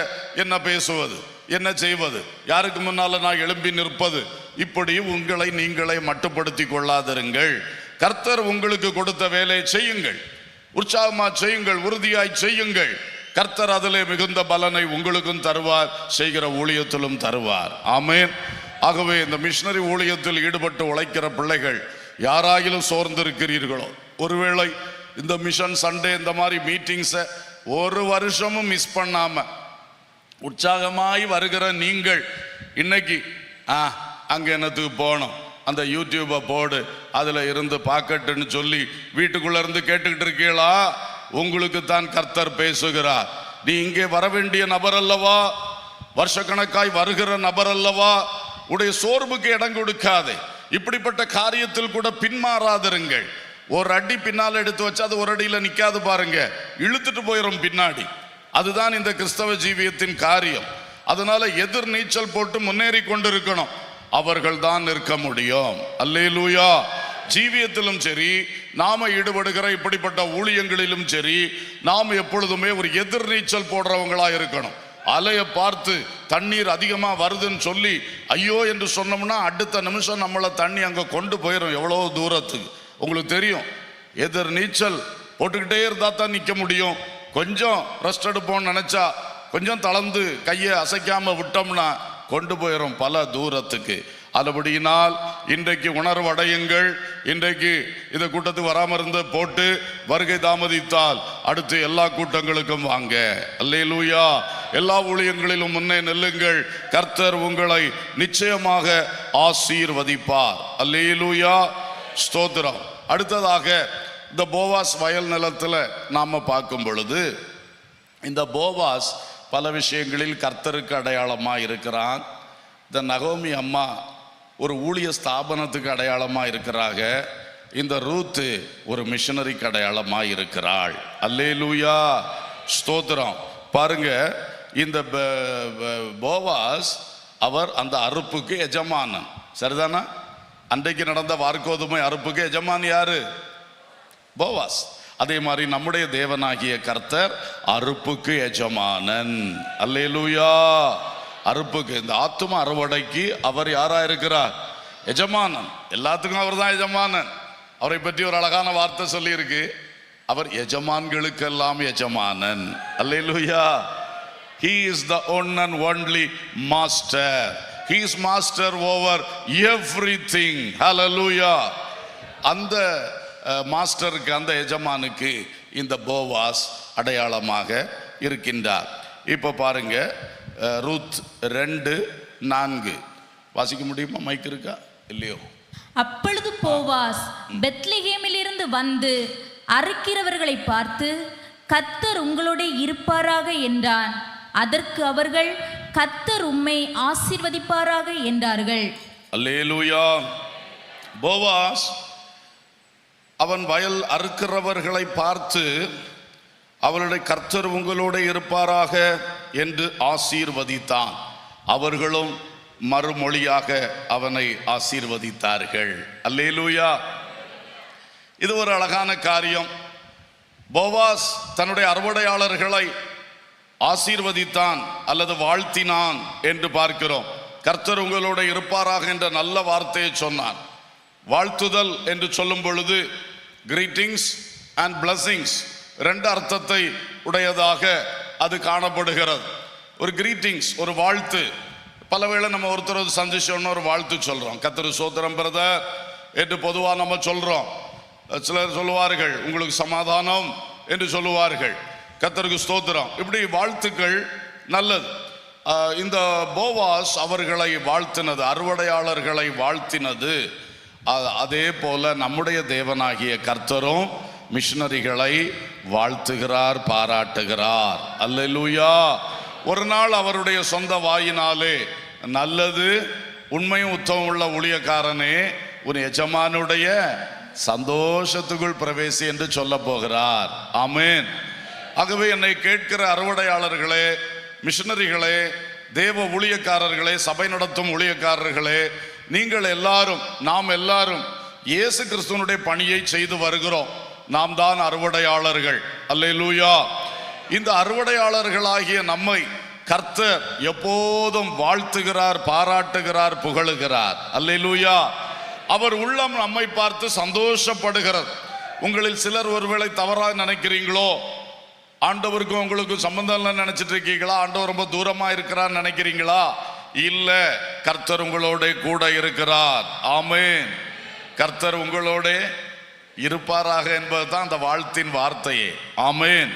என்ன பேசுவது, என்ன செய்வது, யாருக்கு முன்னால நான் எழும்பி நிற்பது, இப்படி உங்களை நீங்களே மட்டுப்படுத்தி கொள்ளாதிருங்கள். கர்த்தர் உங்களுக்கு கொடுத்த வேலையை செய்யுங்கள், உற்சாகமா செய்யுங்கள், உறுதியாய் செய்யுங்கள். கர்த்தர் அதிலே மிகுந்த பலனை உங்களுக்கும் தருவார், செய்கிற ஊழியத்திலும் தருவார். ஆமென். ஆகவே இந்த மிஷனரி ஊழியத்தில் ஈடுபட்டு உழைக்கிற பிள்ளைகள் யாராயிலும் சோர்ந்திருக்கிறீர்களோ, ஒருவேளை இந்த மிஷன் சண்டே இந்த மாதிரி மீட்டிங்ஸை ஒரு வருஷமும் மிஸ் பண்ணாம உற்சாகமாய் வருகிற நீங்கள் இன்னைக்கு அங்க என்னத்துக்கு போகணும், அந்த யூடியூபை போடு, அதுல இருந்து பார்க்கட்டுன்னு சொல்லி வீட்டுக்குள்ள இருந்து கேட்டுக்கிட்டு இருக்கீங்களா? உங்களுக்கு தான் கர்த்தர் பேசுகிறார். நீ இங்கே வர வேண்டிய நபர் அல்லவா, வருஷக்கணக்காய் வருகிற நபர் அல்லவா. உடைய சோர்வுக்கு இடம் கொடுக்காதே. இப்படிப்பட்ட காரியத்தில் கூட பின்மாறாதிருங்கள். ஒரு அடி பின்னால் எடுத்து வச்சு அது ஒரு அடியில் நிற்காது பாருங்க, இழுத்துட்டு போயிடும் பின்னாடி. அதுதான் இந்த கிறிஸ்தவ ஜீவியத்தின் காரியம். அதனால எதிர் நீச்சல் போட்டு முன்னேறி கொண்டிருக்கணும். அவர்கள் தான் நிற்க முடியும். அல்லேலூயா. ஜீவியத்திலும் சரி, நாம ஈடுபடுகிற இப்படிப்பட்ட ஊழியங்களிலும் சரி, நாம் எப்பொழுதுமே ஒரு எதிர் நீச்சல் போடுறவங்களா இருக்கணும். அலையை பார்த்து தண்ணீர் அதிகமா வருதுன்னு சொல்லி ஐயோ என்று சொன்னோம்னா அடுத்த நிமிஷம் நம்மளை தண்ணி அங்க கொண்டு போயிடும், எவ்வளவு தூரத்துக்கு. உங்களுக்கு தெரியும், எதிர் நீச்சல் போட்டுக்கிட்டே இருந்தா தான் நிற்க முடியும். கொஞ்சம் ரெஸ்ட் எடுப்போம்னு நினைச்சா கொஞ்சம் தளர்ந்து கையை அசைக்காம விட்டோம்னா கொண்டு போயிடும் பல தூரத்துக்கு. அதுபடியினால் இன்றைக்கு உணர்வடையுங்கள். இன்றைக்கு இந்த கூட்டத்துக்கு வராமல் இருந்து போட்டு வருகை தாமதித்தால் அடுத்து எல்லா கூட்டங்களுக்கும் வாங்க. அல்லேலூயா. எல்லா ஊழியங்களிலும் முன்னே நெல்லுங்கள். கர்த்தர் உங்களை நிச்சயமாக ஆசீர்வதிப்பார். அல்லேலூயா. ஸ்தோத்திரம். அடுத்ததாக இந்த போவாஸ் வயல் நிலத்துல நாம பார்க்கும் பொழுது, இந்த போவாஸ் பல விஷயங்களில் கர்த்தருக்கு அடையாளமா இருக்கிறான். இந்த நகோமி அம்மா ஒரு ஊழிய ஸ்தாபனத்துக்கு அடையாளமா இருக்கிறாங்க. இந்த ரூத்து ஒரு மிஷனரிக்கு அடையாளமா இருக்கிறாள். அல்லேலூயா. ஸ்தோத்திரம். பாருங்க, இந்த போவாஸ் அவர் அந்த அறுப்புக்கு எஜமானன். சரிதானா? அன்றைக்கு நடந்த வார்கோதுமை அறுப்புக்கு எஜமான் யாரு? போவாஸ். அதே மாதிரி நம்முடைய தேவனாகிய கர்த்தர் அறுப்புக்கு எஜமானன். அல்லேலூயா. அறுப்புக்கு, இந்த ஆத்தும அறுவடைக்கு அவர் யாரா இருக்கிறார்? எஜமானன். எல்லாத்துக்கும் அவர் தான் எஜமானன். அவரை பற்றி ஒரு அழகான வார்த்தை சொல்லி இருக்கு, அவர் எஜமான்களுக்கெல்லாம் எஜமானன். அல்லேலூயா. He is the one and only master. He is master over everything. Hallelujah. அந்த மாஸ்டருக்கு, அந்த எஜமானுக்கு இந்த போவாஸ் அடையாளமாக இருக்கின்றார். இப்போ பாருங்க, ரூத் 2:4 வாசிக்க முடியுமா? மைக் இருக்கா இல்லையோ? அப்பொழுது போவாஸ் பெத்லெகேமிலிருந்து வந்து அறுக்கிறவர்களை பார்த்து, கர்த்தர் உங்களோட இருப்பாராக என்றான். அதற்கு அவர்கள், கர்த்தர் உம்மை ஆசீர்வதிப்பாராக என்றார்கள். அல்லேலூயா. போவாஸ் அவன் வயல் அறுக்கிறவர்களை பார்த்து, அவருடைய கர்த்தர் உங்களோட இருப்பாராக என்று ஆசீர்வதித்தான். அவர்களும் மறுமொழியாக அவனை ஆசீர்வதித்தார்கள். அல்லேலூயா. இது ஒரு அழகான காரியம். போவாஸ் தன்னுடைய அறுவடையாளர்களை ஆசீர்வதித்தான் அல்லது வாழ்த்தினான் என்று பார்க்கிறோம். கர்த்தர் உங்களோட இருப்பாராக என்ற நல்ல வார்த்தையை சொன்னான். வாழ்த்துதல் என்று சொல்லும் பொழுது கிரீட்டிங்ஸ் அண்ட் பிளஸிங்ஸ் ரெண்டு அர்த்தத்தை உடையதாக அது காணப்படுகிறது. ஒரு கிரீட்டிங்ஸ், ஒரு வாழ்த்து. பலவேளை நம்ம ஒருத்தர் சந்திச்சோன்னு ஒரு வாழ்த்து சொல்றோம். கர்த்தர் சோத்திரம் பிரதர் என்று பொதுவாக நம்ம சொல்றோம். சிலர் சொல்லுவார்கள் உங்களுக்கு சமாதானம் என்று சொல்லுவார்கள், கர்த்தருக்கு ஸ்தோத்திரம். இப்படி வாழ்த்துக்கள் நல்லது. இந்த போவாஸ் அவர்களை வாழ்த்தினது, அறுவடையாளர்களை வாழ்த்தினது, அதே போல நம்முடைய தேவனாகிய கர்த்தரும் மிஷனரிகளை வாழ்த்துகிறார், பாராட்டுகிறார். அல்லேலூயா. ஒரு நாள் அவருடைய சொந்த வாயினாலே, நல்லது உண்மையும் உத்தமம் உள்ள ஊழியக்காரனே, உன் எஜமானுடைய சந்தோஷத்துக்குள் பிரவேசி என்று சொல்ல போகிறார். ஆமென். ஆகவே என்னை கேட்கிற அறுவடையாளர்களே, மிஷனரிகளே, தேவ ஊழியக்காரர்களே, சபை நடத்தும் ஊழியக்காரர்களே, நீங்கள் எல்லாரும், நாம் எல்லாரும் இயேசு கிறிஸ்துவனுடைய பணியை செய்து வருகிறோம். நாம் தான் அறுவடையாளர்கள். அல்லேலூயா. இந்த அறுவடையாளர்களாகிய நம்மை கர்த்தர் எப்போதும் வாழ்த்துகிறார், பாராட்டுகிறார், புகழுகிறார். அல்லேலூயா. அவர் உள்ளம் நம்மை பார்த்து சந்தோஷப்படுகிறது. உங்களில் சிலர் ஒருவேளை தவறாக நினைக்கிறீங்களோ, ஆண்டவருக்கும் உங்களுக்கும் சம்பந்தம் இல்லை நினைச்சிட்டு இருக்கீங்களா? ஆண்டவர் ரொம்ப தூரமா இருக்கிறான்னு நினைக்கிறீங்களா? இல்ல, கர்த்தர் உங்களோட கூட இருக்கிறார். ஆமென். கர்த்தர் உங்களோட இருப்பாராக என்பதுதான் அந்த வாழ்த்தின் வார்த்தையே. ஆமென்.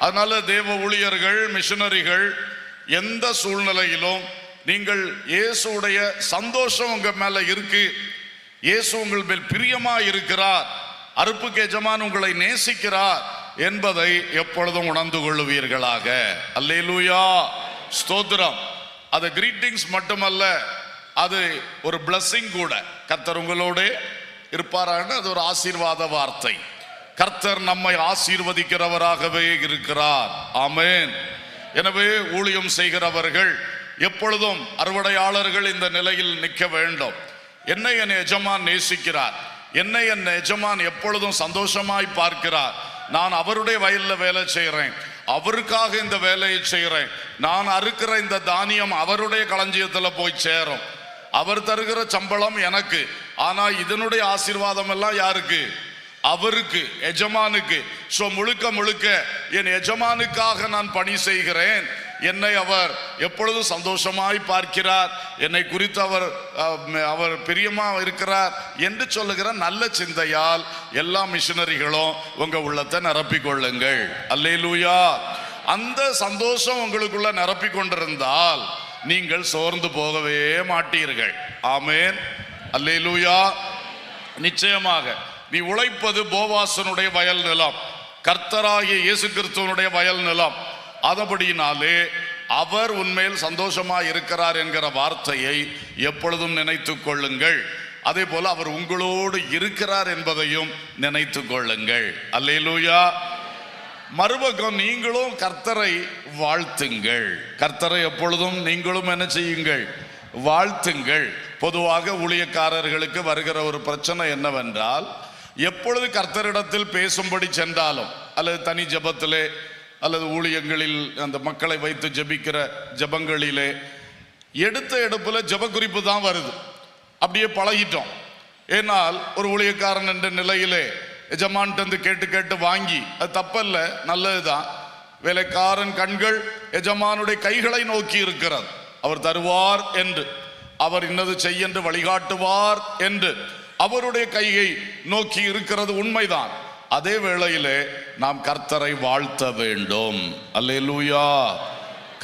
அதனால தேவ ஊழியர்கள், மிஷனரிகள், எந்த சூழ்நிலையிலும் நீங்கள் இயேசுடைய சந்தோஷம் உங்க மேல இருக்கு, இயேசு உங்கள் மேல் பிரியமா இருக்கிறார், அறுப்புக்கு எஜமான் உங்களை நேசிக்கிறார் என்பதை எப்பொழுதும் உணர்ந்து கொள்ளுவீர்களாக. அல்லேலூயா. ஸ்தோத்திரம். அது கிரீட்டிங்ஸ் மட்டுமல்ல, அது ஒரு பிளஸிங் கூட. கர்த்தர் உங்களோட இருப்பாராக, அது ஒரு ஆசீர்வாத வார்த்தை. கர்த்தர் நம்மை ஆசீர்வதிக்கிறவராகவே இருக்கிறார். ஆமென். எனவே ஊழியம் செய்கிறவர்கள் எப்பொழுதும், அறுவடையாளர்கள் இந்த நிலையில் நிற்க வேண்டும். என்னை என் எஜமான் நேசிக்கிறார், என்னை என் எஜமான் எப்பொழுதும் சந்தோஷமாய் பார்க்கிறார். நான் அவருடைய வயலில் வேலை செய்கிறேன், அவருக்காக இந்த வேலையை செய்கிறேன். நான் அறுக்கிற இந்த தானியம் அவருடைய களஞ்சியத்தில் போய் சேரும். அவர் தருகிற சம்பளம் எனக்கு, ஆனா இதனுடைய ஆசீர்வாதம் எல்லாம் யாருக்கு? அவருக்கு, எஜமானுக்கு. சோ முழுக்க முழுக்க என் எஜமானுக்காக நான் பணி செய்கிறேன். என்னை அவர் எப்பொழுதும் சந்தோஷமாய் பார்க்கிறார், என்னை குறித்து அவர் பிரியமா இருக்கிறார் என்று சொல்லுகிற நல்ல சிந்தையால் எல்லா மிஷனரிகளும் உங்க உள்ளத்தை நிரப்பிக் கொள்ளுங்கள். அல்லேலூயா. அந்த சந்தோஷம் உங்களுக்குள்ள நிரப்பிக் கொண்டிருந்தால் நீங்கள் சோர்ந்து போகவே மாட்டீர்கள். ஆமென். அல்லேலூயா. நிச்சயமாக நீ உழைப்பது போவாசனுடைய வயல் நிலம், கர்த்தராகிய இயேசு கிறிஸ்துவனுடைய வயல் நிலம். அதபடியினாலே அவர் உண்மையில் சந்தோஷமாய் இருக்கிறார் என்கிற வார்த்தையை எப்பொழுதும் நினைத்து கொள்ளுங்கள். அதே போல அவர் உங்களோடு இருக்கிறார் என்பதையும் நினைத்து கொள்ளுங்கள். அல்லேலூயா. மறுபக்கம் நீங்களும் கர்த்தரை வாழ்த்துங்கள். கர்த்தரை எப்பொழுதும் நீங்களும் என்ன செய்யுங்கள்? வாழ்த்துங்கள். பொதுவாக ஊழியக்காரர்களுக்கு வருகிற ஒரு பிரச்சனை என்னவென்றால், எப்பொழுது கர்த்தரிடத்தில் பேசும்படி சென்றாலும், அல்லது தனி ஜெபத்திலே அல்லது ஊழியங்களில் அந்த மக்களை வைத்து ஜெபிக்கிற ஜெபங்களிலே எடுத்த எடுப்புல ஜெப குறிப்பு தான் வருது. அப்படியே பழகிட்டோம். ஏனால் ஒரு ஊழியக்காரன் என்ற நிலையிலே எஜமான்ட்டு கேட்டு கேட்டு வாங்கி, அது தப்பல்ல, நல்லதுதான். வேலைக்காரன் கண்கள் எஜமானுடைய கைகளை நோக்கி இருக்கிறது. அவர் தருவார் என்று, அவர் இன்னது செய்ய என்று வழிகாட்டுவார் என்று அவருடைய கையை நோக்கி இருக்கிறது உண்மைதான். அதே வேளையிலே நாம் கர்த்தரை வாழ்த்த வேண்டும். அல்லேலூயா.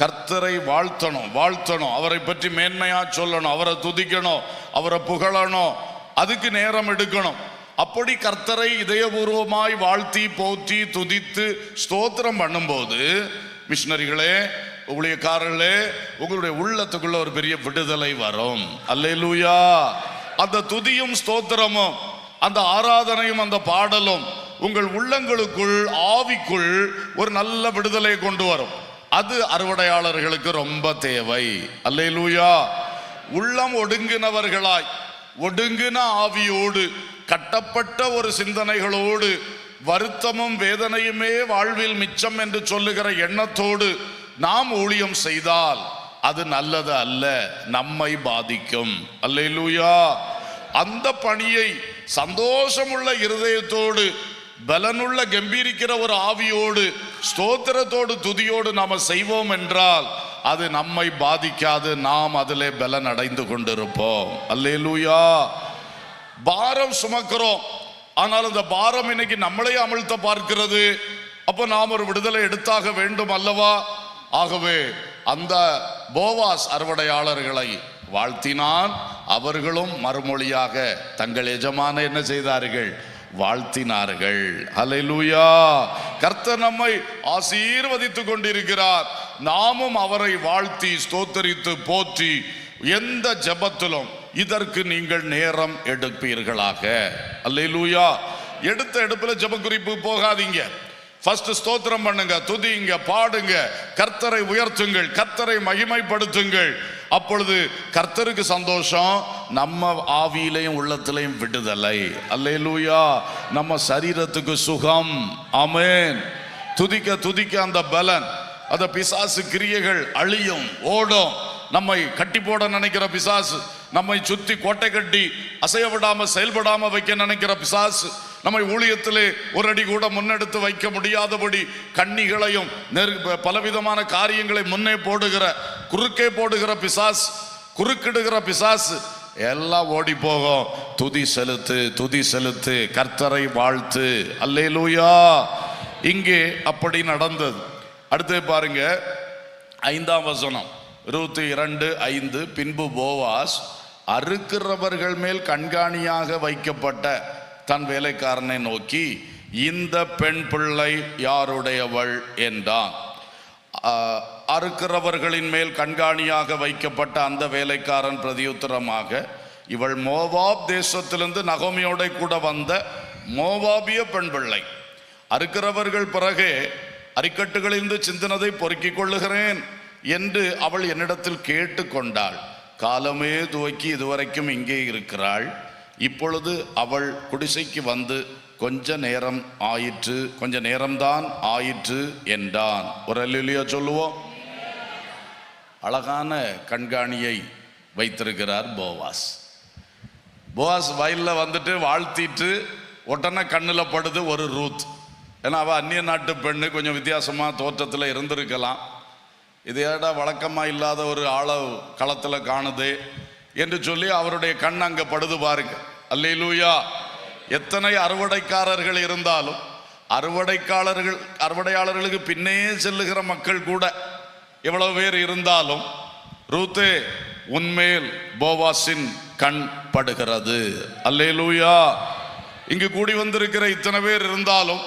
கர்த்தரை வாழ்த்தணும் வாழ்த்தணும், அவரை பற்றி மேன்மையா சொல்லணும், அவரை துதிக்கணும், அவரை புகழணும், அதுக்கு நேரம் எடுக்கணும். அப்படி கர்த்தரை இதயபூர்வமாய் வாழ்த்தி போற்றி துதித்து ஸ்தோத்திரம் பண்ணும்போது மிஷனரிகளே, ஊழியக்காரர்களே, உங்களுடைய உள்ளத்துக்குள்ள ஒரு பெரிய விடுதலை வரும். அல்லேலூயா. அந்த துதியும் ஸ்தோத்திரமும் அந்த ஆராதனையும் அந்த பாடலும் உங்கள் உள்ளங்களுக்குள் ஆவிக்குள் ஒரு நல்ல விடுதலை கொண்டு வரும். அது அறுவடையாளர்களுக்கு ரொம்ப தேவை. அல்லேலூயா. உள்ளம் ஒடுங்கினவர்களாய் ஒடுங்கின ஆவியோடு கட்டப்பட்ட ஒரு சிந்தனைகளோடு வருத்தமும் வேதனையுமே வாழ்வில் மிச்சம் என்று சொல்லுகிற எண்ணத்தோடு நாம் ஊழியம் செய்தால் அது நல்லது அல்ல, நம்மை பாதிக்கும். அல்லேலூயா. அந்த பணியை சந்தோஷமுள்ள இருதயத்தோடு பலனுள்ள கம்பீரிக்கிற ஒரு ஆவியோடு ஸ்தோத்திரத்தோடு துதியோடு நாம செய்வோம் என்றால் அது நம்மை பாதிக்காது, நாம் அதிலே பலன் அடைந்து கொண்டிருப்போம். அல்லேலூயா. பாரம் சுமக்கிறோம், ஆனால் அந்த பாரம் இன்னைக்கு நம்மளே அமிழ்த்த பார்க்கிறது. அப்போ நாம் ஒரு விடுதலை எடுத்தாக வேண்டும் அல்லவா? ஆகவே அந்த போவாஸ் அறுவடையாளர்களை வாழ்த்தினான். அவர்களும் மறுமொழியாக தங்கள் எஜமான என்ன செய்தார்கள்? வாழ்த்தினார்கள். ஹல்லேலூயா. கர்த்தர் நம்மை ஆசீர்வதித்துக் கொண்டிருக்கிறார். நாமும் அவரை வாழ்த்தி ஸ்தோத்தரித்து போற்றி எந்த ஜெபத்திலும் இதற்கு நீங்கள் நேரம் எடுப்பீர்களாக. அல்லேலூயா. எடுத்த எடுப்பில் ஜெப குறிப்பு போகாதீங்க. ஃபர்ஸ்ட் ஸ்தோத்திரம் பண்ணுங்க, துதிங்க, பாடுங்க, கர்த்தரை உயர்த்துங்கள், கர்த்தரை மகிமைப்படுத்துங்கள். அப்பொழுது கர்த்தருக்கு சந்தோஷம், நம்ம ஆவியிலையும் உள்ளத்திலையும் விடுதலை. அல்லேலூயா. நம்ம சரீரத்துக்கு சுகம். ஆமென். துதிக்க துதிக்க அந்த பலன், அந்த பிசாசு கிரியைகள் அழியும், ஓடும். நம்மை கட்டி போட நினைக்கிற பிசாசு, நம்மை சுத்தி கோட்டை கட்டி அசைய விடாம செயல்படாம வைக்க நினைக்கிற பிசாசு, நம்மை ஊழியத்திலே ஒரு அடி கூட முன்னெடுத்து வைக்க முடியாதபடி கண்ணிகளையும் பலவிதமான காரியங்களை முன்னே போடுகிற, குறுக்கே போடுகிற பிசாசு, குறுக்கிடுகிற பிசாசு எல்லாம் ஓடி போகும். துதி செலுத்து, துதி செலுத்து, கர்த்தரை வாழ்த்து. அல்லேலூயா. இங்கே அப்படி நடந்தது. அடுத்து பாருங்க 5ஆம் வசனம், ரூத் 2:5. பின்பு போவாஸ் அறுக்கிறவர்கள் மேல் கண்காணியாக வைக்கப்பட்ட தன் வேலைக்காரனை நோக்கி, இந்த பெண் பிள்ளை யாருடையவள் என்றான். அறுக்கிறவர்களின் மேல் கண்காணியாக வைக்கப்பட்ட அந்த வேலைக்காரன் பிரதியுத்தரமாக, இவள் மோவாப் தேசத்திலிருந்து நகோமியோட கூட வந்த மோவாபிய பெண் பிள்ளை. அறுக்கிறவர்கள் பிறகு அரிக்கட்டுகளிலிருந்து சிந்தினதை பொறுக்கிக் கொள்ளுகிறேன் என்று அவள் என்னிடத்தில் கேட்டு கொண்டாள். காலமே துவக்கி இதுவரைக்கும் இங்கே இருக்கிறாள். இப்பொழுது அவள் குடிசைக்கு வந்து கொஞ்ச நேரம்தான் ஆயிற்று என்றான். ஒரு அல்லேலூயா சொல்லுவோம். அழகான கண்காணியை வைத்திருக்கிறார் போவாஸ். போவாஸ் வயலில் வந்துட்டு வாழ்த்திட்டு உடனே கண்ணில் படுது ஒரு ரூத். ஏன்னா அவள் அந்நிய நாட்டு பெண்ணு, கொஞ்சம் வித்தியாசமாக தோற்றத்தில் இருந்திருக்கலாம். இதையோட வழக்கமாக இல்லாத ஒரு ஆளை களத்தில் காணுது என்று சொல்லி அவருடைய கண் அங்கே படுது பாருங்க. அல்லேலூயா. எத்தனை அறுவடைக்காரர்கள் இருந்தாலும் அறுவடையாளர்களுக்கு பின்னே செல்லுகிற மக்கள் கூட எவ்வளவு பேர் இருந்தாலும், ரூத்தே உன்மேல் போவாசின் கண் படுகிறது. அல்லேலூயா. இங்கு கூடி வந்திருக்கிற இத்தனை பேர் இருந்தாலும்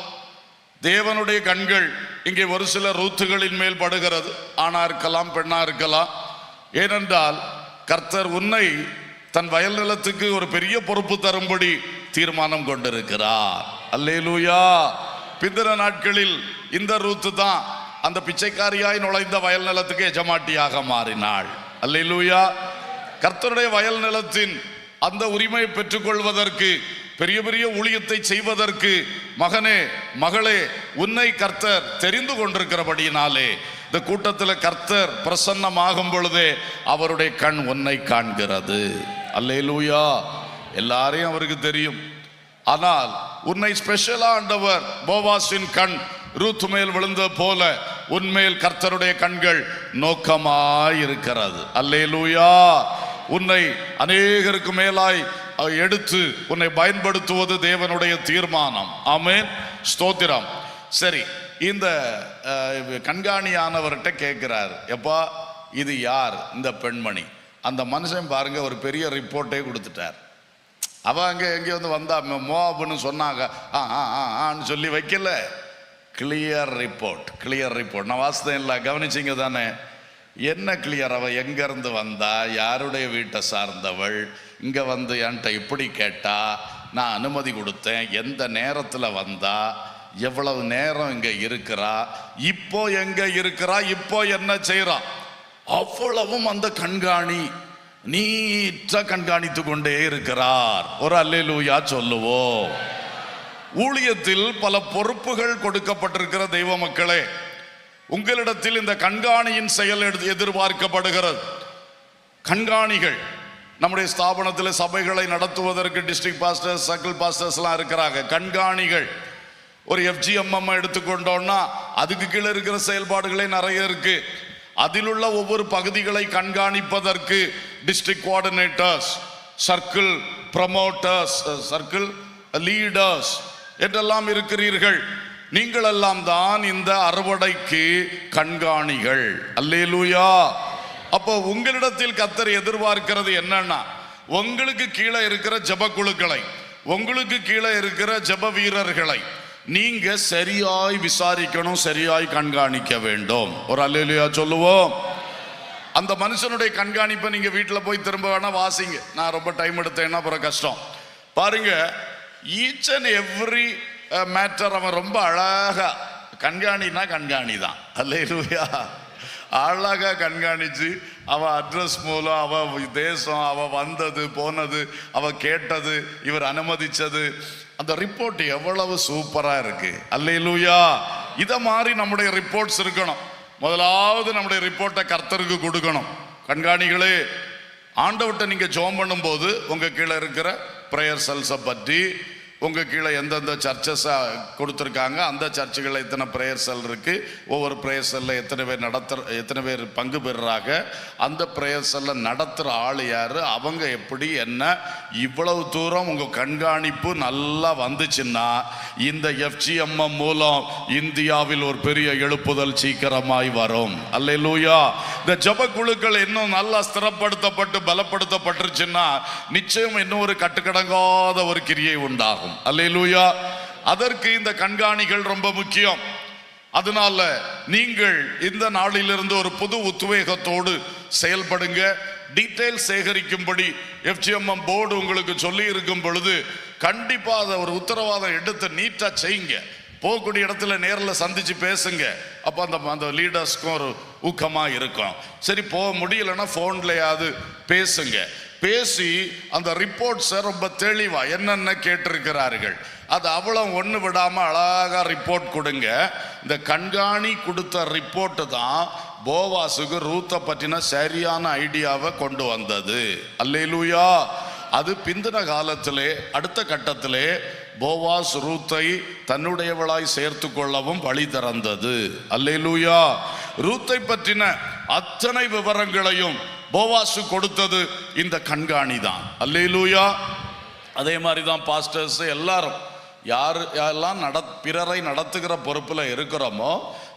தேவனுடைய கண்கள் இங்கே ஒரு சில ரூத்துகளின் மேல் படுகிறது. ஆணா இருக்கலாம், பெண்ணா இருக்கலாம். ஏனென்றால் கர்த்தர் உன்னை தன் வயல் நிலத்துக்கு ஒரு பெரிய பொறுப்பு தரும்படி தீர்மானம் கொண்டிருக்கிறார். அல்லேலூயா. பிந்தின நாட்களில் இந்த ரூத்து தான் அந்த பிச்சைக்காரியாய் நுழைந்த வயல் நிலத்துக்கு எஜமாட்டியாக மாறினாள். அல்லேலூயா. கர்த்தருடைய வயல் நிலத்தின் அந்த உரிமையை பெற்றுக்கொள்வதற்கு, பெரிய பெரிய ஊழியத்தை செய்வதற்கு, மகனே மகளே உன்னை கர்த்தர் தெரிந்து கொண்டிருக்கிறபடியினாலே இந்த கூட்டத்தில் கர்த்தர் பிரசன்னமாகும் பொழுதே அவருடைய கண் உன்னை காண்கிறது. அல்லேலூயா. எல்லாரையும் அவருக்கு தெரியும். ஆனால் உன்னை ஸ்பெஷலா ஆண்டவர், போவாசின் கண் ரூத் மேல் விழுந்த போல உன்மேல் கர்த்தருடைய கண்கள் நோக்கமாயிருக்கிறது. அல்லேலூயா. உன்னை அநேகருக்கு மேலாய் எடுத்து உன்னை பயன்படுத்துவது தேவனுடைய தீர்மானம். ஆமென். ஸ்தோத்திரம். சரி, இந்த கண்காணியானவர்கிட்ட கேட்கிறார், எப்பா இது யார் இந்த பெண்மணி? அந்த மனுஷன் பாருங்க ஒரு பெரிய ரிப்போர்ட்டே கொடுத்துட்டார். அவ அங்கே எங்கே வந்து வந்தா மோவாப்னு சொன்னாங்க, ஆன்னு சொல்லி வைக்கல. Clear report. நான் வாசித்தேன் இல்லை, கவனிச்சிங்க தானே? என்ன கிளியர்? அவ எங்கேருந்து வந்தா, யாருடைய வீட்டை சார்ந்தவள், இங்கே வந்து என்கிட்ட இப்படி கேட்டா, நான் அனுமதி கொடுத்தேன், எந்த நேரத்தில் வந்தா, எவ்வளவு நேரம் இங்கே இருக்கிறா, இப்போ எங்கே இருக்கிறா, இப்போ என்ன செய்கிறா, அவ்வளவும் அந்த கண்காணி நீட்டா கண்காணித்து கொண்டே இருக்கிறார். ஒரு அல்லேலூயா சொல்லுவோம். ஊழியத்தில் பல பொறுப்புகள் கொடுக்கப்பட்டிருக்கிற தெய்வ மக்களே, உங்களிடத்தில் இந்த கண்காணியின் செயல் எதிர்பார்க்கப்படுகிறது. கண்காணிகள் நம்முடைய ஸ்தாபனத்தில் சபைகளை நடத்துவதற்கு டிஸ்ட்ரிக்ட் பாஸ்டர்ஸ், சர்க்கிள் பாஸ்டர்ஸ்லாம் இருக்கிறாங்க. கண்காணிகள் ஒரு FGMM எடுத்துக்கொண்டோம்னா அதுக்கு கீழே இருக்கிற செயல்பாடுகளே நிறைய இருக்கு. அதிலுள்ள ஒவ்வொரு பகுதிகளை கண்காணிப்பதற்கு district coordinators, circle promoters, circle leaders என்றெல்லாம் இருக்கிறீர்கள். நீங்கள் எல்லாம் தான் இந்த அறுவடைக்கு கண்காணிகள். அல்லேலூயா. அப்போ உங்களிடத்தில் கர்த்தர் எதிர்பார்க்கிறது என்னன்னா, உங்களுக்கு கீழே இருக்கிற ஜெப குழுக்களை, உங்களுக்கு கீழே இருக்கிற ஜெப வீரர்களை நீங்க சரியாய் விசாரிக்கணும், சரியாய் கண்காணிக்க வேண்டும். ஒரு அல்லேலூயா சொல்லுவோம். அந்த மனுஷனுடைய கண்காணிப்பை நீங்க வீட்டில் போய் திரும்ப வேணா வாசிங்க. நான் ரொம்ப டைம் எடுத்தேன்னா அப்புறம் கஷ்டம். பாருங்க, ஈச் அண்ட் எவ்ரி மேட்டர் அவன் ரொம்ப அழகா கண்காணினா கண்காணி தான். அல்லேலூயா. அழகா கண்காணிச்சு அவ அட்ரஸ் மூலம், அவ தேசம், அவ வந்தது போனது, அவ கேட்டது, இவர் அனுமதிச்சது, அந்த ரிப்போர்ட் எவ்வளவு சூப்பரா இருக்கு. அல்லேலூயா. இத மாதிரி நம்முடைய ரிப்போர்ட்ஸ் இருக்கணும். முதலாவது நம்முடைய ரிப்போர்ட்டை கர்த்தருக்கு கொடுக்கணும். கண்காணிகளே, ஆண்டவர்கிட்ட நீங்க ஜெபம் பண்ணும்போது உங்க கீழே இருக்கிற பிரேயர் செல்ஸை பற்றி, உங்க கீழே எந்தெந்த சர்ச்சஸ் கொடுத்துருக்காங்க, அந்த சர்ச்சுகளில் எத்தனை பிரேயர் செல் இருக்கு, ஒவ்வொரு பிரேயர் செல்ல எத்தனை பேர் பங்கு பெறுறாங்க, அந்த பிரேயர் செல்ல நடத்துகிற ஆள் யாரு, அவங்க எப்படி என்ன, இவ்வளவு தூரம் உங்க கண்காணிப்பு நல்லா வந்துச்சுன்னா இந்த FGMM மூலம் இந்தியாவில் ஒரு பெரிய எழுப்புதல் சீக்கிரமாய் வரும். அல்லேலூயா. இந்த ஜெப குழுக்கள் இன்னும் நல்லா ஸ்திரப்படுத்தப்பட்டு பலப்படுத்தப்பட்டுருச்சுன்னா நிச்சயம் இன்னும் ஒரு கட்டுக்கடங்காத ஒரு கிரியை உண்டாகும். அல்லேலூயா. அதற்கு இந்த கண்காணிகள் ரொம்ப முக்கியம். அதனால நீங்கள் இந்த நாளிலிருந்து ஒரு புது உத்வேகத்தோடு செயல்படுங்க. டீடைல் சேகரிக்கும்படி FGMM போர்டு உங்களுக்கு சொல்லி இருக்கும் பொழுது கண்டிப்பா அதை ஒரு உத்தரவாதம் எடுத்து நீட்டா செய்யுங்க. போகக்கூடிய இடத்துல நேரில் சந்திச்சு பேசுங்க. அப்போ அந்த லீடர்ஸ்க்கும் ஒரு ஊக்கமா இருக்கும். சரி, போக முடியலன்னா ஃபோன்லையாவது பேசுங்க. பேசி அந்த ரிப்போர்ட்ஸை ரொம்ப தெளிவா என்னென்ன கேட்டிருக்கிறார்கள் அது அவ்வளவு ஒன்று விடாம அழகா ரிப்போர்ட் கொடுங்க. இந்த கண்காணி கொடுத்த ரிப்போர்ட் தான் போவாசுக்கு ரூத்தை பற்றின சரியான ஐடியாவை கொண்டு வந்தது. அல்லேலூயா. அது பிந்தின காலத்திலே அடுத்த கட்டத்திலே போவாஸ் ரூத்தை தன்னுடையவளாய் சேர்த்து கொள்ளவும் வழி திறந்தது. அல்லேலூயா. ரூத்தை பற்றின அத்தனை விவரங்களையும் போவாசு கொடுத்தது இந்த கண்காணி தான். அல்லேலூயா. அதே மாதிரி தான் பாஸ்டர்ஸ் எல்லாரும் யாரெல்லாம் பிறரை நடத்துகிற பொறுப்புல இருக்கிறோமோ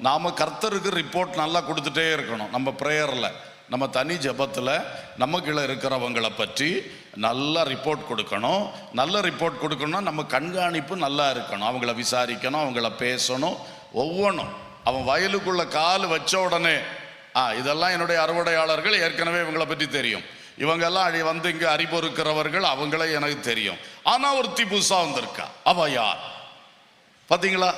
நாம கர்த்தருக்கு ரிப்போர்ட் நல்லா கொடுத்துட்டே இருக்கணும். நம்ம பிரேயர்ல, நம்ம தனி ஜெபத்துல நம்ம கீழே இருக்கிறவங்களை பற்றி நல்லா ரிப்போர்ட் கொடுக்கணும். நல்ல ரிப்போர்ட் கொடுக்கணும்னா நம்ம கண்காணிப்பு நல்லா இருக்கணும். அவங்கள விசாரிக்கணும், அவங்கள பேசணும். ஒவ்வொன்றும் அவன் வயலுக்குள்ள கால் வச்ச உடனே இதெல்லாம் என்னுடைய அறுவடையாளர்கள், ஏற்கனவே இவங்களை பற்றி தெரியும், இவங்கெல்லாம் வந்து இங்க அறிபொருக்கிறவர்கள், அவங்களே எனக்கு தெரியும். ஆனா ஒருத்தி புதுசா வந்திருக்கா, அவ யார் பாத்தீங்களா?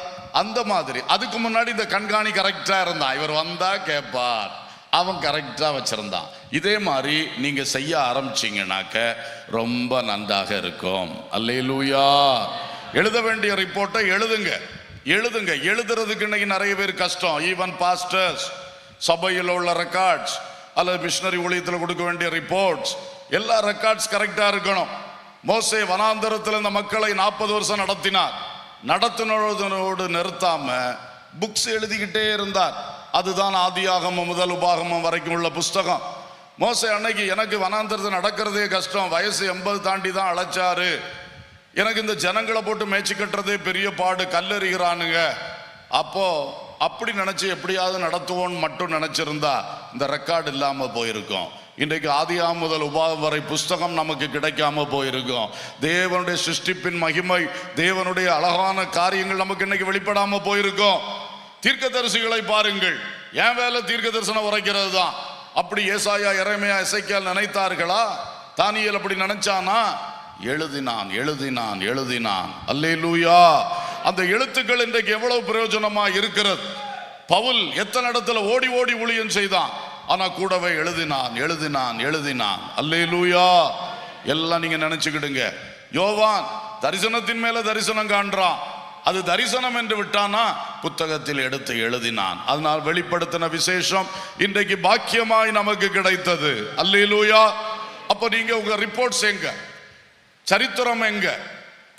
அந்த மாதிரி அதுக்கு முன்னாடி இந்த கண்காணி கரெக்டா இருந்தான், இவர் வந்தா கேட்பார், அவன் கரெக்டா வச்சிருந்தான். இதே மாதிரி நீங்க செய்ய ஆரம்பிச்சீங்கன்னாக்க ரொம்ப நன்றாக இருக்கும். அல்லேலூயா. எழுத வேண்டிய ரிப்போர்ட்டை எழுதுங்க. எழுதுறதுக்கு இன்னைக்கு நிறைய பேர் கஷ்டம். ஈவன் பாஸ்டர்ஸ், சபையில் உள்ள ரெக்கார்ட்ஸ் அல்லது மிஷனரி ஊழியத்தில் கொடுக்க வேண்டிய ரிப்போர்ட்ஸ், எல்லா ரெக்கார்ட்ஸ் கரெக்டா இருக்கணும். மோசே வனாந்தரத்தில் இந்த மக்களை 40 வருஷம் நடத்தினார். நடத்தினோடு நிறுத்தாம புக்ஸ் எழுதிக்கிட்டே இருந்தார். அதுதான் ஆதியாகமம் முதல் உபாகமம் வரைக்கும் உள்ள புஸ்தகம். மோசே அன்னைக்கு எனக்கு வனாந்தரத்தில் நடக்கிறதே கஷ்டம், வயசு 80 தாண்டி தான் அழைச்சாரு, எனக்கு இந்த ஜனங்களை போட்டு மேய்ச்சி கட்டுறதே பெரிய பாடு, கல்லறிகிறானுங்க அப்போ அப்படி நினைச்சு எப்படியாவது நடத்துவோன்னு மட்டும் நினைச்சிருந்தா இந்த ரெக்கார்டு இல்லாம போயிருக்கும். இன்றைக்கு ஆதியாகமம் முதல் உபாகமம் வரை புஸ்தகம் நமக்கு கிடைக்காம போயிருக்கும். தேவனுடைய சிருஷ்டிப்பின் மகிமை, தேவனுடைய அழகான காரியங்கள் நமக்கு இன்னைக்கு வெளிப்படாம போயிருக்கும். தீர்க்கதரிசிகளை பாருங்கள், என் வேலை தீர்க்க தரிசனம் உரைக்கிறது தான். அப்படி ஏசாயா, எரேமியா, எசேக்கியேல் நினைத்தார்களா? தானியேல் அப்படி நினைச்சானா? எழுதினான் எழுதினான் எழுதினான். அல்லேலூயா. அந்த எழுத்துக்கள் இன்றைக்கு எவ்வளவு பிரயோஜனமா இருக்கிறது. பவுல் எத்தனை இடத்துல ஓடி ஓடி ஊழியம் செய்தான், ஆனா கூடவே எழுதினான் எழுதினான் எழுதினான். அல்லேலூயா. எல்லாம் நீங்க நினைச்சுக்கிடுங்க. யோவான் தரிசனத்தின் மேல தரிசனம் காண்றான், அது தரிசனம் என்று விட்டானா புத்தகத்தில் எடுத்து எழுதினான். அதனால் வெளிப்படுத்தின விசேஷம் இன்றைக்கு பாக்கியமாய் நமக்கு கிடைத்தது. அல்லேலூயா. அப்ப நீங்க உங்க ரிப்போர்ட்ஸ் எங்க, சரித்திரம் எங்க?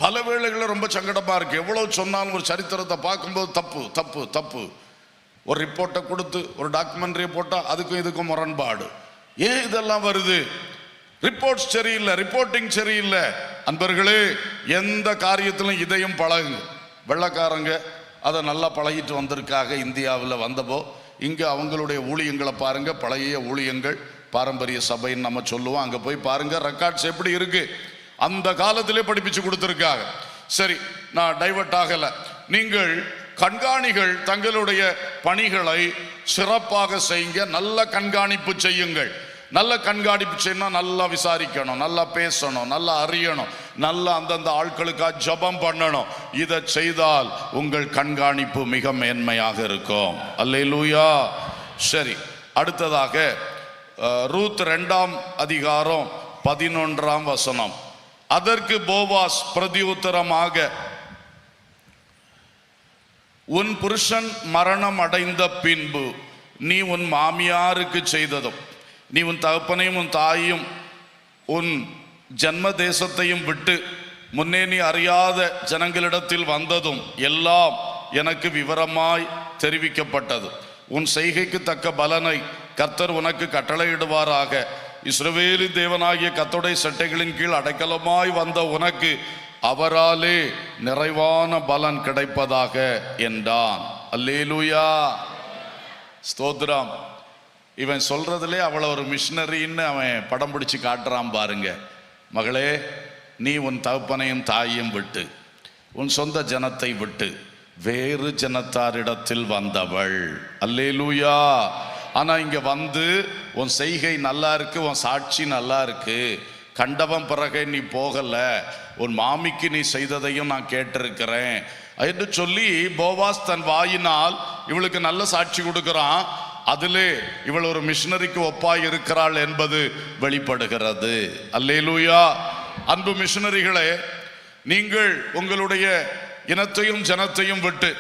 பல வேளைகளில் ரொம்ப சங்கடமா இருக்கு. எவ்வளவு சொன்னாலும் ஒரு சரித்திரத்தை பார்க்கும்போது தப்பு தப்பு தப்பு. ஒரு ரிப்போர்ட்டை கொடுத்து ஒரு டாக்குமெண்ட்ரியை போட்டா அதுக்கும் இதுக்கும் முரண்பாடு. ஏன் இதெல்லாம் வருது? ரிப்போர்ட்ஸ் சரியில்லை, ரிப்போர்ட்டிங் சரியில்லை. அன்பர்களே, எந்த காரியத்திலும் இதையும் பழகுங்க. வெள்ளக்காரங்க அதை நல்லா பழகிட்டு வந்திருக்காக. இந்தியாவில் வந்தப்போ இங்கே அவங்களுடைய ஊழியங்களை பாருங்க, பழைய ஊழியங்கள், பாரம்பரிய சபைன்னு நம்ம சொல்லுவோம். அங்கே போய் பாருங்க ரெக்கார்ட்ஸ் எப்படி இருக்கு. அந்த காலத்திலே படிப்பிச்சு கொடுத்துருக்காங்க. சரி, நான் டைவர்ட் ஆகலை. நீங்கள் கண்காணிகள் தங்களுடைய பணிகளை சிறப்பாக செய்யுங்க. நல்ல கண்காணிப்பு செய்யுங்கள். நல்ல கண்காணிப்பு செய்யணும், நல்லா விசாரிக்கணும், நல்லா பேசணும், நல்லா அறியணும், நல்லா அந்தந்த ஆட்களுக்காக ஜபம் பண்ணணும். இதை செய்தால் உங்கள் கண்காணிப்பு மிக மேன்மையாக இருக்கும். அல்லேலூயா. சரி, அடுத்ததாக ரூத் 2ஆம் அதிகாரம் 11ஆம் வசனம். அதற்கு போவாஸ் பிரதியுத்தரமாக, உன் புருஷன் மரணம் அடைந்த பின்பு நீ உன் மாமியாருக்கு செய்ததும், நீ உன் தகப்பனையும் உன் தாயையும் உன் ஜன்ம தேசத்தையும் விட்டு முன்னே நீ அறியாத ஜனங்களிடத்தில் வந்ததும் எல்லாம் எனக்கு விவரமாய் தெரிவிக்கப்பட்டது. உன் செய்கைக்கு தக்க பலனை கர்த்தர் உனக்கு கட்டளையிடுவாராக. இஸ்ரவேலின் தேவனாகிய கர்த்தருடைய சட்டைகளின் கீழ் அடைக்கலமாய் வந்த உனக்கு அவராலே நிறைவான பலன் கிடைப்பதாக என்றான். அல்லேலூயா. ஸ்தோத்திரம். இவன் சொல்றதுலே அவளை ஒரு மிஷனரின்னு அவன் படம் பிடிச்சு காட்டுறான் பாருங்க. மகளே, நீ உன் தகப்பனையும் தாயையும் விட்டு உன் சொந்த ஜனத்தை விட்டு வேறு ஜனத்தாரிடத்தில் வந்தவள். அல்லேலூயா. ஆனா இங்க வந்து உன் செய்கை நல்லா இருக்கு, உன் சாட்சி நல்லா இருக்கு, கண்டவன் பிறகு நீ போகல, உன் மாமிக்கு நீ செய்ததையும் நான் கேட்டிருக்கிறேன் என்று சொல்லி போவாஸ் தன் வாயினால் இவளுக்கு நல்ல சாட்சி கொடுக்கிறான். அதிலே இவள் ஒரு மிஷனரிக்கு ஒப்பாய் இருக்கிறாள் என்பது வெளிப்படுகிறது. அல்லேலூயா. அன்பு மிஷனரிகளே, நீங்கள் உங்களுடைய இனத்தையும் ஜனத்தையும் விட்டு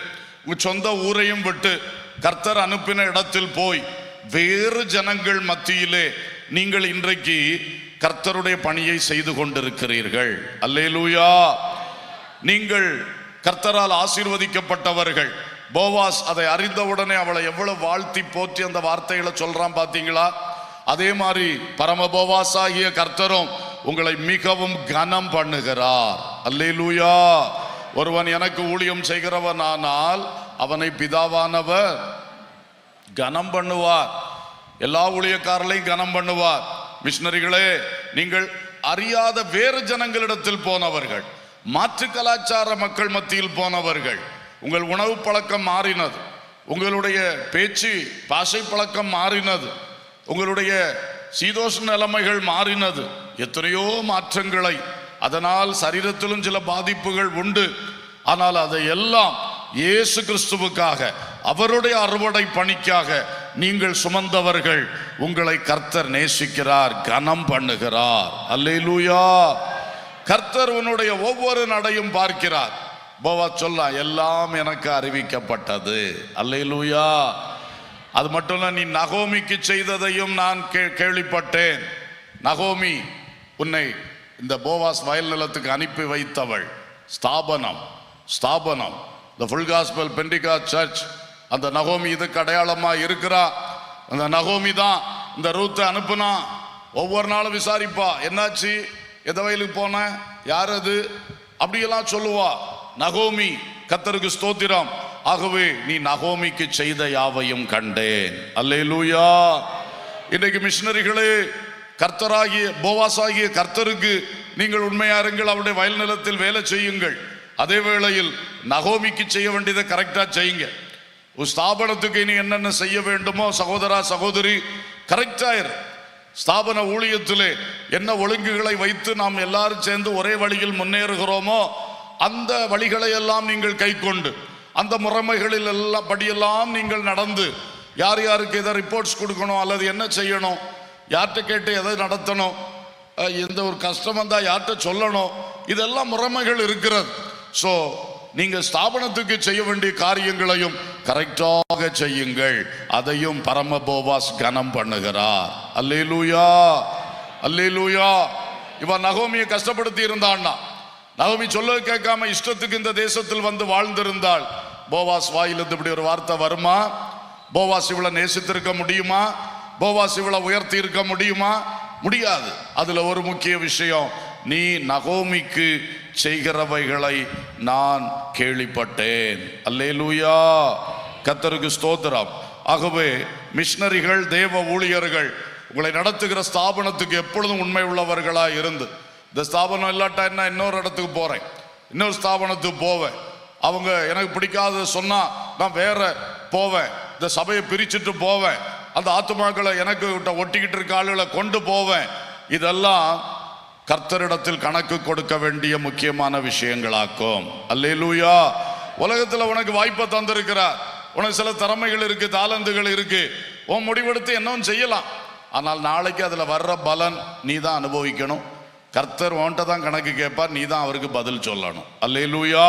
உங்க சொந்த ஊரையும் விட்டு கர்த்தர் அனுப்பின இடத்தில் போய் வேறு ஜனங்கள் மத்தியிலே நீங்கள் இன்றைக்கு கர்த்தருடைய பணியை செய்து கொண்டிருக்கிறீர்கள். அல்லேலூயா. நீங்கள் கர்த்தரால் ஆசீர்வதிக்கப்பட்டவர்கள். போவாஸ் அதை அறிந்தவுடனே அவளை எவ்வளவு வாழ்த்தி போற்றி அந்த வார்த்தைகளை சொல்றான் பாத்தீங்களா? அதே மாதிரி பரம போவாஸ் ஆகிய கர்த்தரும் உங்களை மிகவும் கனம் பண்ணுகிறார். அல்லேலூயா. ஒருவன் எனக்கு ஊழியம் செய்கிறவனானால் அவனை பிதாவானவர் கனம் பண்ணுவார். எல்லா ஊழியக்காரர்களையும் கனம் பண்ணுவார். மிஷனரிகளே, நீங்கள் அறியாத வேறு ஜனங்களிடத்தில் போனவர்கள், மாற்று கலாச்சார மக்கள் மத்தியில் போனவர்கள். உங்கள் உணவு பழக்கம் மாறினது, உங்களுடைய பேச்சு பாஷை பழக்கம் மாறினது, உங்களுடைய சீதோஷ நிலைமைகள் மாறினது, எத்தனையோ மாற்றங்களை. அதனால் சரீரத்திலும் சில பாதிப்புகள் உண்டு. ஆனால் அதையெல்லாம் இயேசு கிறிஸ்துவுக்காக, அவருடைய அறுவடை பணிக்காக நீங்கள் சுமந்தவர்கள். உங்களை கர்த்தர் நேசிக்கிறார், கனம் பண்ணுகிறார். அல்லேலூயா. கர்த்தர் உன்னுடைய ஒவ்வொரு நடையும் பார்க்கிறார். போவாஸ் சொல்ல, எல்லாம் எனக்கு அறிவிக்கப்பட்டது. அல்லேலூயா. அது மட்டும் இல்ல, நீ நகோமிக்கு செய்ததையும் நான் கேள்விப்பட்டேன். நகோமி உன்னை இந்த போவாஸ் வயல் நிலத்துக்கு அனுப்பி வைத்தவள். ஸ்தாபனம் ஸ்தாபனம் The Full Gospel Pentecost Church, அந்த நகோமி இதுக்கு அடையாளமா இருக்கிறா. அந்த நகோமி தான் இந்த ரூத்தை அனுப்புனா. ஒவ்வொரு நாளும் விசாரிப்பா, என்னாச்சு, எந்த வயலுக்கு போன, யார் அது, அப்படியெல்லாம் சொல்லுவா. நகோமி, கர்த்தருக்கு ஸ்தோத்திரம். ஆகவே நீ நகோமிக்கு செய்த யாவையும் கண்டேன். அல்லேலூயா. இன்றைக்கு மிஷனரிகளே, கர்த்தராகிய போவாசாகிய கர்த்தருக்கு நீங்கள் உண்மையாருங்கள். அவருடைய வயல் நிலத்தில் வேலை செய்யுங்கள். அதே வேளையில் நகோமிக்கு செய்ய வேண்டியதை கரெக்டா செய்யுங்க. ஒரு ஸ்தாபனத்துக்கு இனி என்னென்ன செய்ய வேண்டுமோ சகோதரா சகோதரி கரெக்டாயிரு. ஸ்தாபன ஊழியத்திலே என்ன ஒழுங்குகளை வைத்து நாம் எல்லாரும் சேர்ந்து ஒரே வழியில் முன்னேறுகிறோமோ அந்த வழிகளை எல்லாம் நீங்கள் கை கொண்டு, அந்த முறைமைகளில் எல்லாம் படியெல்லாம் நீங்கள் நடந்து, யார் யாருக்கு எதை ரிப்போர்ட்ஸ் கொடுக்கணும் அல்லது என்ன செய்யணும், யார்கிட்ட கேட்டு எதை நடத்தணும், எந்த ஒரு கஷ்டம் வந்தால் யார்கிட்ட சொல்லணும், இதெல்லாம் முறைமைகள் இருக்கிறது. ஸோ நீங்கள் ஸ்தாபனத்துக்கு செய்ய வேண்டிய காரியங்களையும் கரெக்டாக செய்யுங்கள். அதையும் பரம போவாஸ் கனம் பண்ணுகிறார். அல்லேலூயா, அல்லேலூயா. இவன் நகோமியை கஷ்டப்படுத்தி இருந்தான்னா, நகோமி சொல்ல கேட்காம இஷ்டத்துக்கு இந்த தேசத்தில் வந்து வாழ்ந்திருந்தாள், போவாஸ் வாயிலிருந்து இப்படி ஒரு வார்த்தை வருமா? போவாஸ் இவளை நேசித்திருக்க முடியுமா? போவாஸ் இவளை உயர்த்தி இருக்க முடியுமா? முடியாது. அதுல ஒரு முக்கிய விஷயம், நீ நகோமிக்கு செய்கிறவைகளை நான் கேள்விப்பட்டேன். அல்லேலூயா, கர்த்தருக்கு ஸ்தோத்திரம். ஆகவே மிஷனரிகள், தேவ ஊழியர்கள் உங்களை நடத்துகிற ஸ்தாபனத்துக்கு எப்பொழுதும் உண்மை உள்ளவர்களா இருந்து, இந்த ஸ்தாபனம் இல்லாட்டா என்ன, இன்னொரு இடத்துக்கு போறேன், இன்னொரு ஸ்தாபனத்துக்கு போவேன், அவங்க எனக்கு பிடிக்காத சொன்னா நான் வேற போவேன், இந்த சபையை பிரிச்சுட்டு போவேன், அந்த ஆத்துமாக்களை எனக்கு ஒட்டிக்கிட்டு இருக்க ஆளுகளை கொண்டு போவேன், இதெல்லாம் கர்த்தரிடத்தில் கணக்கு கொடுக்க வேண்டிய முக்கியமான விஷயங்களாக்கும். அல்லேலூயா. உலகத்தில் உனக்கு வாய்ப்பை தந்திருக்கிறார், உனக்கு சில திறமைகள் இருக்கு, தாளந்துகள் இருக்கு, உன் முடிவெடுத்து என்னவும் செய்யலாம். ஆனால் நாளைக்கு அதில் வர்ற பலன் நீ தான் அனுபவிக்கணும். கர்த்தர் உன்கிட்ட தான் கணக்கு கேட்பார், நீ தான் அவருக்கு பதில் சொல்லணும். அல்லேலூயா.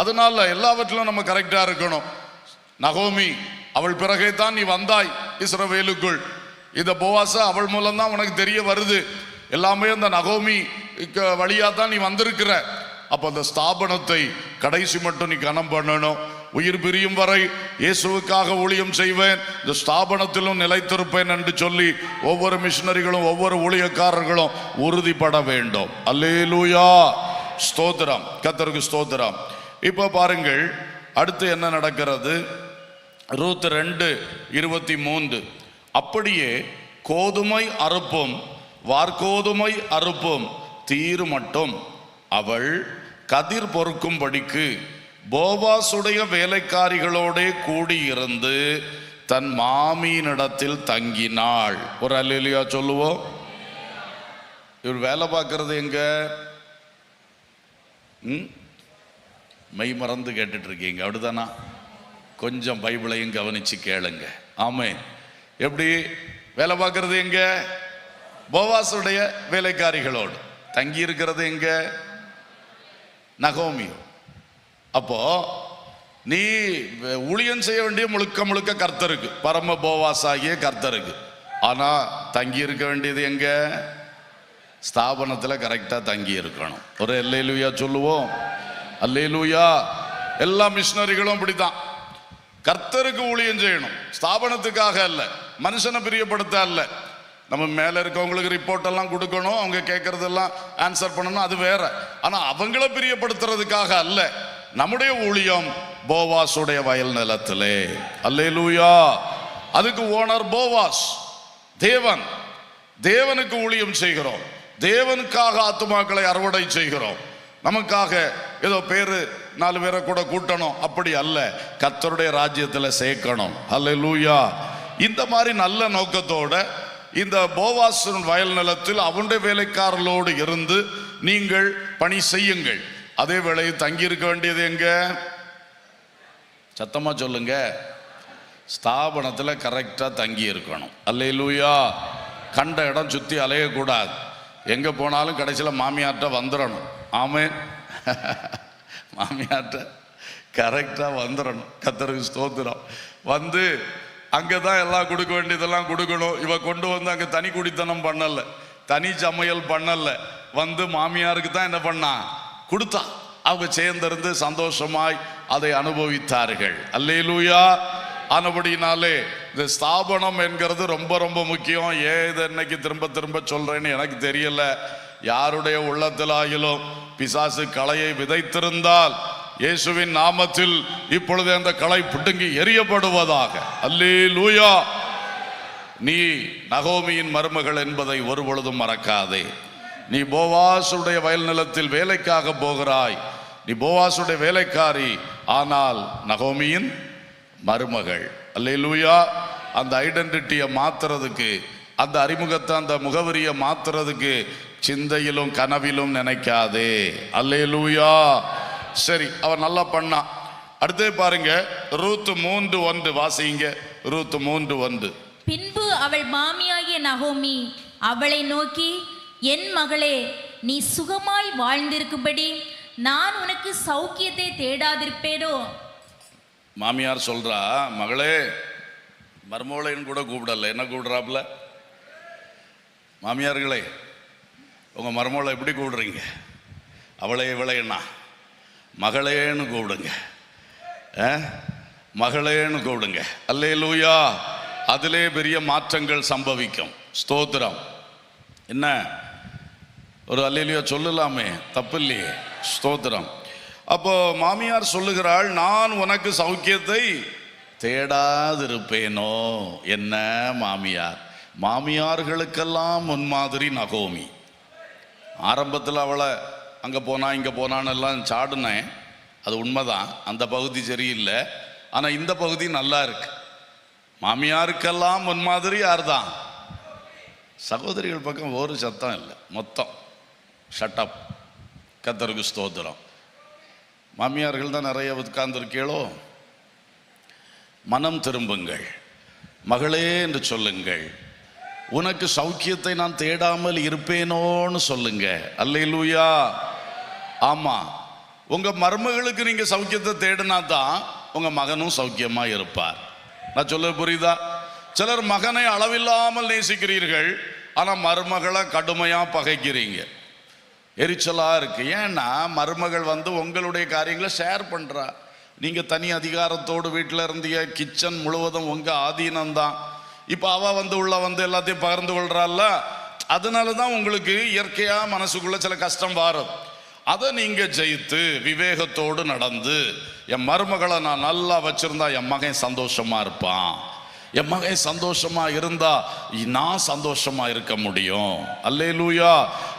அதனால எல்லாவற்றிலும் நம்ம கரெக்டாக இருக்கணும். நகோமி அவள் பிறகே தான் நீ வந்தாய் இஸ்ரவேலுக்குள். இந்த போவாசா அவள் மூலம்தான் உனக்கு தெரிய வருது. எல்லாமே அந்த நகோமி வழியா தான் நீ வந்திருக்கிற. அப்போ அந்த ஸ்தாபனத்தை கடைசி மட்டும் நீ கனம் பண்ணணும். உயிர் பிரியும் வரை இயேசுவுக்காக ஊழியம் செய்வேன், இந்த ஸ்தாபனத்திலும் நிலைத்திருப்பேன் என்று சொல்லி ஒவ்வொரு மிஷனரிகளும் ஒவ்வொரு ஊழியக்காரர்களும் உறுதிப்பட வேண்டும். அல்லேலூயா, ஸ்தோத்திரம், கர்த்தருக்கு ஸ்தோத்திரம். இப்போ பாருங்கள் அடுத்து என்ன நடக்கிறது. ரூத் 2:23. அப்படியே கோதுமை அறுப்பும் வார்கோதுமை அறுப்பும் தீரு மட்டும் அவள் கதிர் பொறுக்கும்படிக்கு போவாசுடைய வேலைக்காரிகளோட கூடியிருந்து தன் மாமியினிடத்தில் தங்கினாள். ஒரு அல்லேலூயா சொல்லுவோம். இவர் வேலை பார்க்கறது எங்க? மெய் மறந்து கேட்டுட்டு இருக்கீங்க, அப்படிதானா? கொஞ்சம் பைபிளையும் கவனிச்சு கேளுங்க. ஆமென். எப்படி வேலை பார்க்கறது எங்க? போவாசுடைய வேலைக்காரிகளோடு. தங்கி இருக்கிறது எங்க? நகோமியோ. அப்போ நீ ஊழியம் செய்ய வேண்டிய முழுக்க முழுக்க கர்த்தருக்கு, பரம போவாசாகிய கர்த்தருக்கு. ஆனா தங்கி இருக்க வேண்டியது எங்க? ஸ்தாபனத்துல கரெக்டா தங்கி இருக்கணும். ஒரு அல்லேலூயா சொல்லுவோம். அல்லேலூயா. எல்லா மிஷனரிகளும் அப்படித்தான், கர்த்தருக்கு ஊழியம் செய்யணும், ஸ்தாபனத்துக்காக அல்ல, மனுஷனை பிரியப்படுத்த அல்ல. நம்ம மேல இருக்கவங்களுக்கு ரிப்போர்ட் எல்லாம் கொடுக்கணும், அவங்க கேட்கறதெல்லாம் ஆன்சர் பண்ணணும், அது வேற. ஆனா அவங்கள பிரியப்படுத்துறதுக்காக அல்ல. நம்முடைய ஊழியம் போவாசுடைய வயல் நிலத்திலே. அல்லேலூயா. அதுக்கு ஓனர் போவாஸ், தேவன். தேவனுக்கு ஊழியம் செய்கிறோம், தேவனுக்காக ஆத்துமாக்களை அறுவடை செய்கிறோம். நமக்காக ஏதோ பேரு 4 பேரை கூட கூட்டணும் அப்படி அல்ல, கர்த்தருடைய ராஜ்யத்தில் சேர்க்கணும். அல்லேலூயா. இந்த மாதிரி நல்ல நோக்கத்தோட இந்த போவாஸ் வயல் நிலத்தில் அவனுடைய வேலைக்காரர்களோடு இருந்து நீங்கள் பணி செய்யுங்கள். அதே வேளையில் தங்கி இருக்க வேண்டியது எங்க? சத்தமா சொல்லுங்க. ஸ்தாபனத்தில் கரெக்டா தங்கி இருக்கணும். அல்லேலூயா. கண்ட இடம் சுத்தி அலையக்கூடாது. எங்க போனாலும் கடைசியில் மாமியார்ட்ட வந்துடணும். ஆமென். மாமியார்ட்ட கரெக்டா வந்துடணும். கர்த்தருக்கு ஸ்தோத்திரம். வந்து அங்கதான் எல்லாம் கொடுக்க வேண்டியதெல்லாம் கொடுக்கணும். இவ கொண்டு வந்து அங்க தனி குடித்தனம் பண்ணல, தனி சமையல் பண்ணல, வந்து மாமியாருக்கு தான் என்ன பண்ணா கொடுத்தா. அவங்க சேர்ந்திருந்து சந்தோஷமாய் அதை அனுபவித்தார்கள். அல்லேலூயா. ஆனபடினாலே இந்த ஸ்தாபனம் என்கிறது ரொம்ப ரொம்ப முக்கியம். ஏன் இதை இன்னைக்கு திரும்ப திரும்ப சொல்றேன்னு எனக்கு தெரியல. யாருடைய உள்ளத்திலாயிலும் பிசாசு களையை விதைத்திருந்தால் இயேசுவின் நாமத்தில் இப்பொழுது அந்த களை பிடுங்கி எறியப்படுவதாக. அல்லேலூயா. நீ நகோமியின் மருமகள் என்பதை ஒரு பொழுதும் மறக்காதே. நீ போவாசுடைய வயல் நிலத்தில் வேலைக்காக போகிறாய். நீ போவாசுடைய வேலைக்காரி, ஆனால் நகோமியின் மருமகள். அல்லேலூயா. அந்த ஐடென்டிட்டியை மாத்துறதுக்கு, அந்த அறிமுகத்தை, அந்த முகவரியை மாத்துறதுக்கு சிந்தையிலும் கனவிலும் நினைக்காதே. அல்லேலூயா. சரி, அவர் நல்லா பண்ணா. அடுத்து பாருங்க, ரூத் 3:1 வாசிங்க. ரூத் 3:1. பின்பு அவள் மாமியாகிய நகோமி அவளை நோக்கி, என் மகளே, நீ சுகமாய் வாழ்ந்திருக்கும்படி நான் உனக்கு சௌக்கியத்தை தேடாதிருப்பேனோ? மாமியார் சொல்றா, மகளே, மருமகளைன்னு கூட கூப்பிடல, என்ன கூப்பிடுறாப்புல? மாமியார்களே, உங்க மருமகளை எப்படி கூப்பிடுறீங்க? அவளே இவளைன்னா மகளேன்னு கூப்பிடுங்க, மகளேன்னு கூப்பிடுங்க. அல்லேலூயா. அதிலே பெரிய மாற்றங்கள் சம்பவிக்கும். ஸ்தோத்திரம். என்ன ஒரு அல்லேலூயா சொல்லலாமே, தப்பு இல்லையே. ஸ்தோத்திரம். அப்போ மாமியார் சொல்லுகிறாள், நான் உனக்கு சௌக்கியத்தை தேடாதிருப்பேனோ? என்ன மாமியார்! மாமியார்களுக்கெல்லாம் முன்மாதிரி நகோமி. ஆரம்பத்தில் அவளை அங்கே போனா இங்கே போனான்னு எல்லாம் சாடினேன், அது உண்மைதான். அந்த பகுதி சரியில்லை, ஆனால் இந்த பகுதி நல்லா இருக்கு. மாமியாருக்கெல்லாம் முன்மாதிரி யார் தான்? சகோதரிகள் பக்கம் ஒரு சத்தம் இல்லை, மொத்தம் ஷட்டப். கர்த்தருக்கு ஸ்தோத்திரம். மாமியார்கள் தான் நிறைய உட்கார்ந்துருக்கீளோ? மனம் திரும்புங்கள் மகளே என்று சொல்லுங்கள். உனக்கு சௌக்கியத்தை நான் தேடாமல் இருப்பேனோன்னு சொல்லுங்க. அல்லேலூயா. ஆமா, உங்க மருமகளுக்கு நீங்க சௌக்கியத்தை தேடினா தான் உங்க மகனும் சௌக்கியமா இருப்பார். நான் சொல்ல புரியுதா? சிலர் மகனை அளவில்லாமல் நேசிக்கிறீர்கள், ஆனா மருமகளை கடுமையா பகைக்கிறீங்க. எரிச்சலா இருக்கு. ஏன்னா மருமகள் உங்களுடைய காரியங்களை ஷேர் பண்றா. நீங்க தனி அதிகாரத்தோடு வீட்டில் இருந்தீங்க, கிச்சன் முழுவதும் உங்க ஆதீனம்தான். இப்போ அவ உள்ள எல்லாத்தையும் பகிர்ந்து கொள்றாள். அதனால தான் உங்களுக்கு இயற்கையா மனசுக்குள்ள சில கஷ்டம் வாருது. அதை நீங்க ஜெயித்து விவேகத்தோடு நடந்து, என் மருமகளை நான் நல்லா வச்சிருந்தா என் மகன் சந்தோஷமா இருப்பான், என் மகன் சந்தோஷமா இருந்தா நான் சந்தோஷமா இருக்க முடியும். அல்லேலூயா.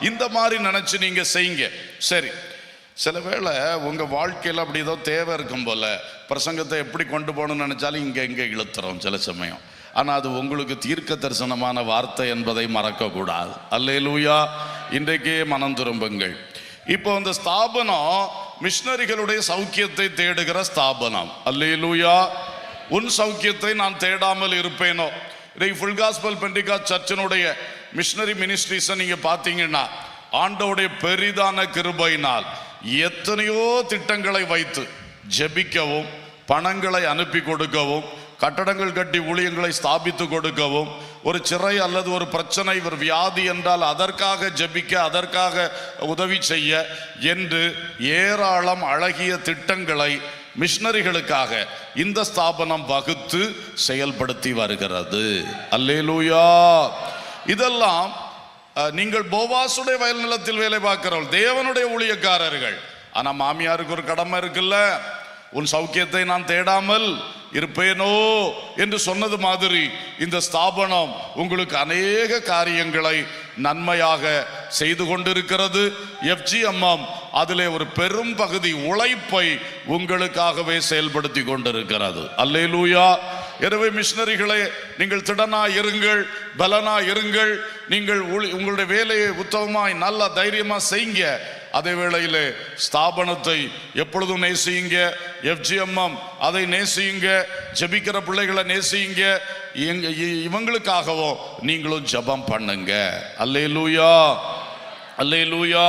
இந்த மாதிரி நினைச்சு நீங்க செய்யுங்க. சரி, சில வேளை உங்க வாழ்க்கையில் அப்படி ஏதோ தேவை இருக்கும் போல, பிரசங்கத்தை எப்படி கொண்டு போகணும்னு நினைச்சாலும் இங்கே இழுத்துறோம் சில சமயம். ஆனால் அது உங்களுக்கு தீர்க்க தரிசனமான வார்த்தை என்பதை மறக்கக்கூடாது. அல்லேலூயா. இன்றைக்கே மனம் திரும்புங்கள். இப்போ இந்த ஸ்தாபனம் மிஷனரிகளுடைய சௌக்கியத்தை தேடுகிற ஸ்தாபனம். அல்லேலூயா. உன் சௌக்கியத்தை நான் தேடாமல் இருப்பேனோ? இன்னைக்கு ஃபுல் காஸ்பல் பெண்டிகாஸ்ட் சர்ச்சினுடைய மிஷனரி மினிஸ்ட்ரிஸை நீங்க பார்த்தீங்கன்னா, ஆண்டவருடைய பெரிதான கிருபையினால் எத்தனையோ திட்டங்களை வைத்து ஜெபிக்கவும், பணங்களை அனுப்பி கொடுக்கவும், கட்டடங்கள் கட்டி ஊழியங்களை ஸ்தாபித்து கொடுக்கவும், ஒரு சிறை அல்லது ஒரு பிரச்சனை, ஒரு வியாதி என்றால் அதற்காக ஜெபிக்க, அதற்காக உதவி செய்ய என்று ஏராளம் அழகிய திட்டங்களை மிஷனரிகளுக்காக இந்த ஸ்தாபனம் வகுத்து செயல்படுத்தி வருகிறது. அல்லேலூயா. இதெல்லாம் நீங்கள் போவாசுடைய வயல் நிலத்தில் வேலை பார்க்கிறவர்கள், தேவனுடைய ஊழியக்காரர்கள். ஆனா மாமியாருக்கு ஒரு கடமை இருக்குல்ல, உன் சௌக்கியத்தை நான் தேடாமல் இருப்பேனோ என்று சொன்னது மாதிரி இந்த ஸ்தாபனம் உங்களுக்கு அநேக காரியங்களை நன்மையாக செய்து கொண்டிருக்கிறது. FGMM அதிலே ஒரு பெரும் பகுதி உழைப்பை உங்களுக்காகவே செயல்படுத்தி கொண்டிருக்கிறது. அல்லேலூயா. எனவே மிஷனரிகளே, நீங்கள் திடனா இருங்கள், பலனா இருங்கள். நீங்கள் உங்களுடைய வேலையை உத்தமமாய் நல்ல தைரியமா செய்யுங்க. அதே வேளையிலே ஸ்தாபனத்தை எப்பொழுதும் நேசியுங்க. FGMM அதை நேசியுங்க. ஜெபிக்கிற பிள்ளைகளை நேசியுங்க. இவங்களுக்காகவும் நீங்களும் ஜெபம் பண்ணுங்க. அல்லேலூயா. அல்லேலூயா.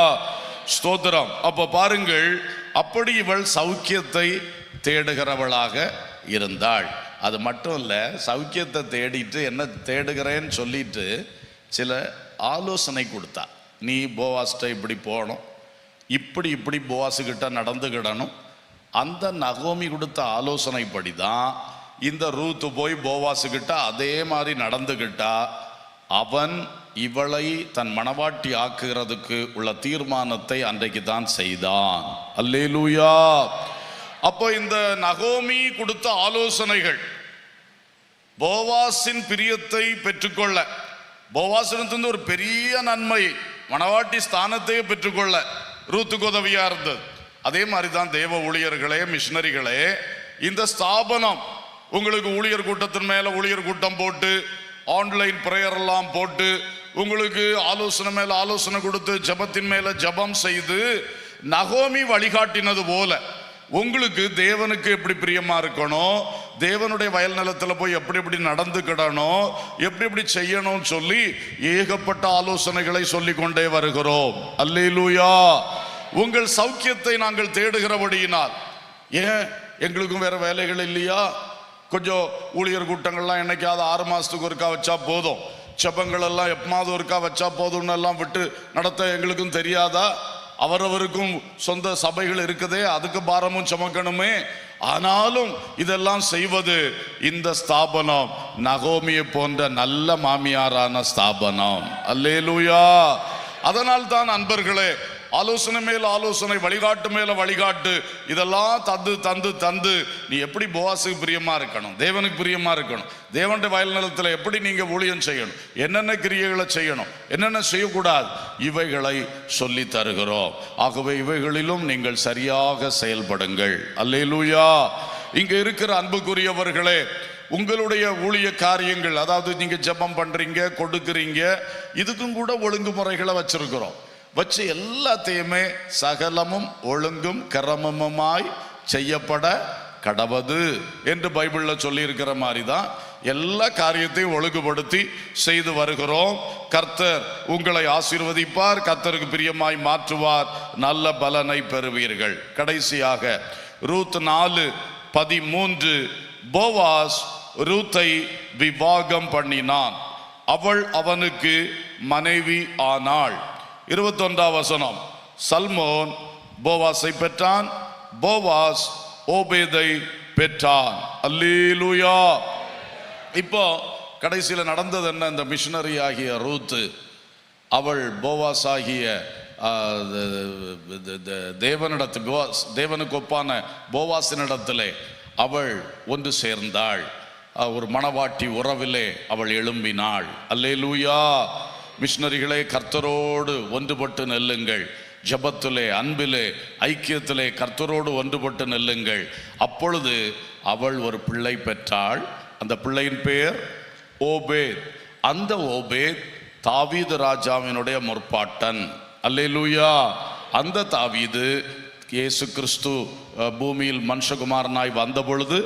ஸ்தோத்திரம். அப்ப பாருங்கள், அப்படி இவள் சௌக்கியத்தை தேடுகிறவளாக இருந்தாள். அது மட்டும் இல்ல, சௌக்கியத்தை தேடிட்டு என்ன தேடுகிறேன்னு சொல்லிட்டு சில ஆலோசனை கொடுத்தா. நீ போவாஸ்ட இப்படி போகணும், இப்படி இப்படி போவாசுகிட்ட நடந்துக்கிடணும். அந்த நகோமி கொடுத்த ஆலோசனைப்படி தான் இந்த ரூத்து போய் போவாசுகிட்ட அதே மாதிரி நடந்துக்கிட்டா. அவன் இவளை தன் மணவாட்டி ஆக்குகிறதுக்கு உள்ள தீர்மானத்தை அன்றைக்கு தான் செய்தான். அல்லேலூயா. அப்போ இந்த நகோமி கொடுத்த ஆலோசனைகள் போவாசின் பிரியத்தை பெற்றுக்கொள்ள, போவாசிலிருந்து ஒரு பெரிய நன்மை மணவாட்டி ஸ்தானத்தையே பெற்றுக்கொள்ள ரூத்துக்கு உதவியா இருந்தது. அதே மாதிரி தான் தேவ ஊழியர்களே, மிஷனரிகளே, இந்த ஸ்தாபனம் உங்களுக்கு ஊழியர் கூட்டத்தின் மேல ஊழியர் கூட்டம் போட்டு, ஆன்லைன் பிரேயர் எல்லாம் போட்டு, உங்களுக்கு ஆலோசனை மேல ஆலோசனை கொடுத்து, ஜபத்தின் மேல ஜபம் செய்து நகோமி வழிகாட்டினது போல உங்களுக்கு தேவனுக்கு எப்படி பிரியமா இருக்கணும், தேவனுடைய வயல் நிலத்தில் போய் எப்படி எப்படி நடந்துக்கிடணும், எப்படி எப்படி செய்யணும்னு சொல்லி ஏகப்பட்ட ஆலோசனைகளை சொல்லி கொண்டே வருகிறோம். அல்லேலூயா. உங்கள் சௌக்கியத்தை நாங்கள் தேடுகிறபடியினால், ஏன் எங்களுக்கும் வேற வேலைகள் இல்லையா? கொஞ்சம் ஊழியர் கூட்டங்கள்லாம் என்னைக்காவது 6 மாசத்துக்கு ஒருக்கா வச்சா போதும், செபங்கள் எல்லாம் எப்பமாவது ஒருக்கா வச்சா போதும்னு எல்லாம் விட்டு நடத்த எங்களுக்கும் தெரியாதா? அவரவருக்கும் சொந்த சபைகள் இருக்குதே, அதுக்கு பாரமும் சுமக்கணுமே. ஆனாலும் இதெல்லாம் செய்வது இந்த ஸ்தாபனம் நகோமியை போன்ற நல்ல மாமியாரான ஸ்தாபனம். அல்லேலூயா. அதனால் தான் அன்பர்களே, ஆலோசனை மேல ஆலோசனை, வழிகாட்டு மேல வழிகாட்டு, இதெல்லாம் தந்து தந்து தந்து நீ எப்படி போவாசுக்கு பிரியமா இருக்கணும், தேவனுக்கு பிரியமா இருக்கணும், தேவனுடைய வயல் நிலத்தில் எப்படி நீங்க ஊழியம் செய்யணும், என்னென்ன கிரியைகளை செய்யணும், என்னென்ன செய்யக்கூடாது, இவைகளை சொல்லி தருகிறோம். ஆகவே இவைகளிலும் நீங்கள் சரியாக செயல்படுங்கள். அல்லேலூயா. இங்க இருக்கிற அன்புக்குரியவர்களே, உங்களுடைய ஊழிய காரியங்கள், அதாவது நீங்க ஜெபம் பண்றீங்க, கொடுக்குறீங்க, இதுக்கும் கூட ஒழுங்குமுறைகளை வச்சிருக்கிறோம். வச்சு எல்லாத்தையுமே சகலமும் ஒழுங்கும் கிரமமுமாய் செய்யப்பட கடவது என்று பைபிள்ல சொல்லி இருக்கிற மாதிரி தான் எல்லா காரியத்தையும் ஒழுங்குபடுத்தி செய்து வருகிறோம். கர்த்தர் உங்களை ஆசீர்வதிப்பார், கர்த்தருக்கு பிரியமாய் மாற்றுவார், நல்ல பலனை பெறுவீர்கள். கடைசியாக ரூத் 4:13, போவாஸ் ரூத்தை விவாகம் பண்ணினான், அவள் அவனுக்கு மனைவி ஆனாள். 21ஆம் வசனம், சல்மோன் போவாஸை பெற்றான், போவாஸ் ஓபேதை பெற்றான். அல்லேலூயா. இப்போ கடைசியில் நடந்தது என்ன? இந்த மிஷனரி ஆகிய ரூத்து, அவள் போவாஸ் ஆகிய தேவனுக்கு ஒப்பான போவாசினிடத்திலே அவள் ஒன்று சேர்ந்தாள். ஒரு மணவாட்டி உறவிலே அவள் எழும்பினாள். அல்லேலூயா. மிஷனரிகளே, கர்த்தரோடு ஒன்றுபட்டு நெல்லுங்கள். ஜபத்திலே, அன்பிலே, ஐக்கியத்திலே கர்த்தரோடு ஒன்றுபட்டு நெல்லுங்கள். அப்பொழுது அவள் ஒரு பிள்ளை பெற்றாள். அந்த பிள்ளையின் பெயர் ஓபேத். அந்த ஓபேத் தாவீது ராஜாவினுடைய முற்பாட்டன். அல்லேலூயா. அந்த தாவீது இயேசு கிறிஸ்து பூமியில் மனுஷகுமாரனாய் வந்த பொழுது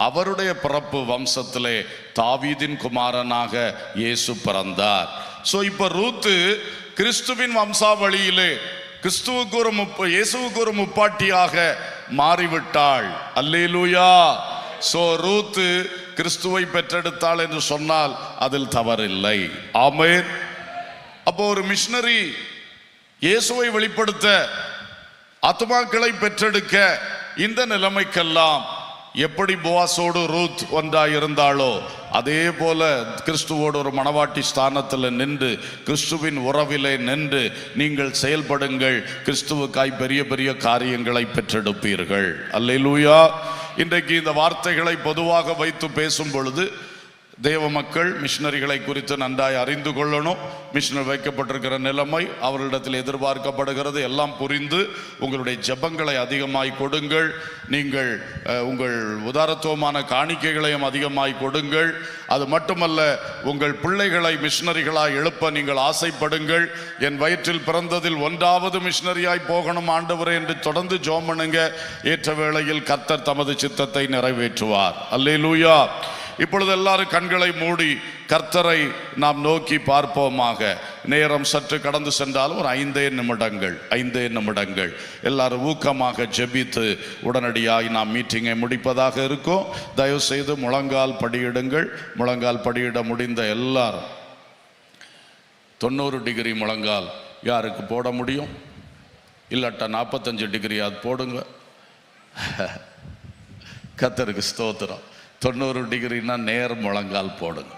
அவருடைய பிறப்பு வம்சத்திலே தாவீதின் குமாரனாக இயேசு பிறந்தார். சோ இப்ப ரூத்து கிறிஸ்துவின் வம்சாவளியிலே இயேசுவுக்கு ஒரு முப்பாட்டியாக மாறிவிட்டாள். அல்லேலூயா. சோ ரூத்து கிறிஸ்துவை பெற்றெடுத்தாள் என்று சொன்னால் அதில் தவறில்லை. ஆமென். அப்போ ஒரு மிஷனரி இயேசுவை வெளிப்படுத்த, ஆத்துமாக்களை பெற்றெடுக்க, இந்த நிலைமைக்கெல்லாம் எப்படி போவாசோடு ரூத் ஒன்றாய் இருந்தாளோ அதே போல கிறிஸ்துவோடு ஒரு மணவாட்டி ஸ்தானத்தில் நின்று, கிறிஸ்துவின் உறவிலே நின்று நீங்கள் செயல்படுங்கள். கிறிஸ்துவுக்காய் பெரிய பெரிய காரியங்களை பெற்றெடுப்பீர்கள். அல்லேலூயா. இன்றைக்கு இந்த வார்த்தைகளை பொதுவாக வைத்து பேசும் பொழுது தேவ மக்கள் மிஷனரிகளை குறித்து நன்றாய் அறிந்து கொள்ளணும். மிஷனர் வைக்கப்பட்டிருக்கிற நிலைமை, அவர்களிடத்தில் எதிர்பார்க்கப்படுகிறது எல்லாம் புரிந்து உங்களுடைய ஜெபங்களை அதிகமாய் கொடுங்கள். நீங்கள் உங்கள் உதாரத்துவமான காணிக்கைகளையும் அதிகமாய் கொடுங்கள். அது மட்டுமல்ல, உங்கள் பிள்ளைகளை மிஷனரிகளாய் எழுப்ப நீங்கள் ஆசைப்படுங்கள். என் வயிற்றில் பிறந்ததில் 1வது மிஷனரியாய் போகணும் ஆண்டவரே என்று தொடர்ந்து ஜெபம் பண்ணுங்க. ஏற்ற வேளையில் கர்த்தர் தமது சித்தத்தை நிறைவேற்றுவார். அல்லேலூயா. இப்பொழுது எல்லாரும் கண்களை மூடி கர்த்தரை நாம் நோக்கி பார்ப்போமாக. நேரம் சற்று கடந்து சென்றாலும் ஒரு 5 நிமிடங்கள் எல்லாரும் ஊக்கமாக ஜெபித்து உடனடியாய் நாம் மீட்டிங்கை முடிப்பதாக இருக்கும். தயவு செய்து முழங்கால் படியிடுங்கள். முழங்கால் படியிட முடிந்த எல்லாரும் 90 டிகிரி முழங்கால் யாருக்கு போட முடியும்? இல்லாட்டா 45 டிகிரி அது போடுங்க. கர்த்தருக்கு ஸ்தோத்திரம். 90 டிகிரின்னா நேர் முழங்கால் போடுங்க.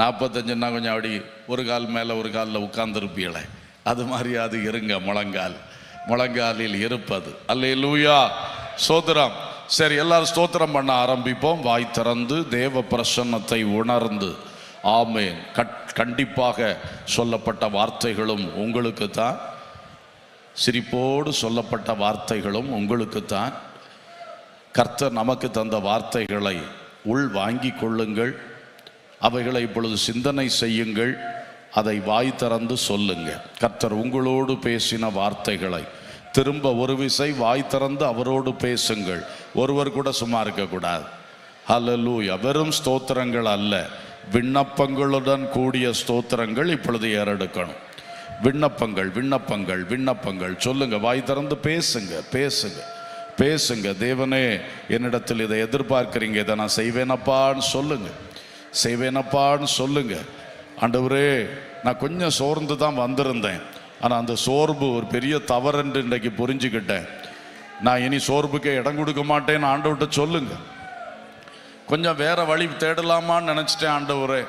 45ன்னா கொஞ்சம் அப்படி ஒரு கால் மேலே ஒரு காலில் உட்கார்ந்துருப்பீங்களே, அது மாதிரி அது இருங்க. முழங்காலில் இருப்பது. அல்லேலூயா. சோதரம். சரி, எல்லாரும் ஸ்தோத்திரம் பண்ண ஆரம்பிப்போம். வாய் திறந்து தேவ பிரசன்னத்தை உணர்ந்து. ஆமேன். கண்டிப்பாக சொல்லப்பட்ட வார்த்தைகளும் உங்களுக்கு தான், சிரிப்போடு சொல்லப்பட்ட வார்த்தைகளும் உங்களுக்கு தான். கர்த்தர் நமக்கு தந்த வார்த்தைகளை உள் வாங்கி கொள்ளுங்கள். அவைகளை இப்பொழுது சிந்தனை செய்யுங்கள். அதை வாய் திறந்து சொல்லுங்க. கர்த்தர் உங்களோடு பேசின வார்த்தைகளை திரும்ப ஒரு விசை வாய் திறந்து அவரோடு பேசுங்கள். ஒருவர் கூட சும்மா இருக்கக்கூடாது. ஹல்லேலூயா. வெறும் ஸ்தோத்திரங்கள் அல்ல, விண்ணப்பங்களுடன் கூடிய ஸ்தோத்திரங்கள் இப்பொழுது ஏறெடுக்கணும். விண்ணப்பங்கள் விண்ணப்பங்கள் விண்ணப்பங்கள் சொல்லுங்க. வாய் திறந்து பேசுங்க, பேசுங்க, பேசுங்க. தேவனே, என்னிடத்தில் இதை எதிர்பார்க்கிறீங்க, இதை நான் செய்வேனப்பான்னு சொல்லுங்க, செய்வேனப்பான்னு சொல்லுங்க. ஆண்டவரே, நான் கொஞ்சம் சோர்ந்து தான் வந்திருந்தேன், ஆனால் அந்த சோர்வு ஒரு பெரிய தவறுன்னு இன்றைக்கு புரிஞ்சுக்கிட்டேன். நான் இனி சோர்வுக்கே இடம் கொடுக்க மாட்டேன்னு ஆண்டவர்கிட்ட சொல்லுங்க. கொஞ்சம் வேற வழி தேடலாமான்னு நினச்சிட்டேன். ஆண்டவரே,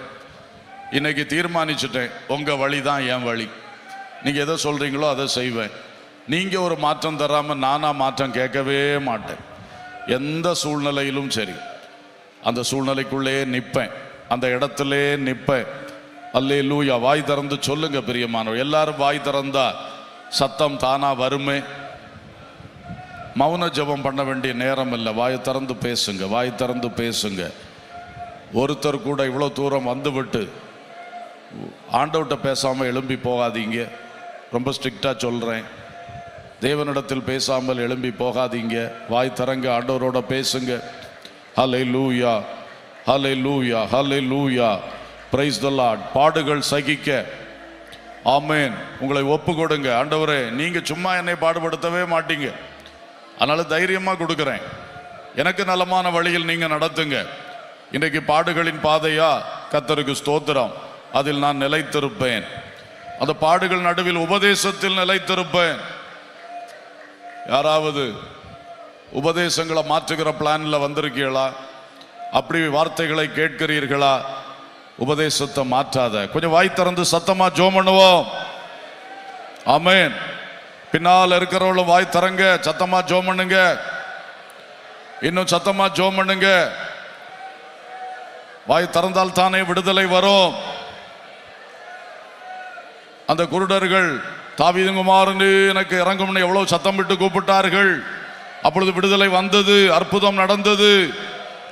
இன்னைக்கு தீர்மானிச்சுட்டேன், உங்கள் வழி தான் என் வழி. நீங்கள் எதை சொல்கிறீங்களோ அதை செய்வேன். நீங்கள் ஒரு மாற்றம் தராமல் நானாக மாற்றம் கேட்கவே மாட்டேன். எந்த சூழ்நிலையிலும் சரி, அந்த சூழ்நிலைக்குள்ளே நிற்பேன், அந்த இடத்துலே நிற்பேன். அல்லேலூயா. வாய் திறந்து சொல்லுங்க பிரியமானவர். எல்லாரும் வாய் திறந்தா சத்தம் தானா வருமே. மௌன ஜெபம் பண்ண வேண்டிய நேரம் இல்லை. வாய் திறந்து பேசுங்க, வாய் திறந்து பேசுங்க. ஒருத்தர் கூட இவ்வளோ தூரம் வந்துவிட்டு ஆண்டவர்கிட்ட பேசாமல் எழும்பி போகாதீங்க. ரொம்ப ஸ்ட்ரிக்டாக சொல்கிறேன். தேவனிடத்தில் பேசாமல் எழும்பி போகாதீங்க. வாய் திறங்க, ஆண்டவரோட பேசுங்க. ஹல்லேலூயா, ஹல்லேலூயா, ஹல்லேலூயா. Praise the lord. பாடுகள் சகிக்க. ஆமேன். உங்களை ஒப்பு கொடுங்க. ஆண்டவரே, நீங்கள் சும்மா என்னை பாடுபடுத்தவே மாட்டீங்க, அதனால தைரியமாக கொடுக்குறேன். எனக்கு நலமான வழியில் நீங்கள் நடத்துங்க. இன்றைக்கு பாடுகளின் பாதையா? கர்த்தருக்கு ஸ்தோத்திரம். அதில் நான் நிலைத்திருப்பேன். அந்த பாடுகள் நடுவில் உபதேசத்தில் நிலைத்திருப்பேன். யாராவது உபதேசங்களை மாற்றுகிற பிளானில் வந்திருக்கீங்களா? அப்படி வார்த்தைகளை கேட்கிறீர்களா? உபதேசத்தை மாற்றாத. கொஞ்சம் வாய் திறந்து சத்தமா ஜெபம் பண்ணுவோம். ஆமென். பின்னால் இருக்கிறவங்கள வாய் திறங்க, சத்தமா ஜெபம் பண்ணுங்க. இன்னும் சத்தமா ஜெபம் பண்ணுங்க. வாய் திறந்தால் தானே விடுதலை வரும். அந்த குருடர்கள் தாவீதுகுமாரனே எனக்கு இறங்கும்னு எவ்வளவு சத்தம் விட்டு கூப்பிட்டார்கள். அப்பொழுது விடுதலை வந்தது, அற்புதம் நடந்தது.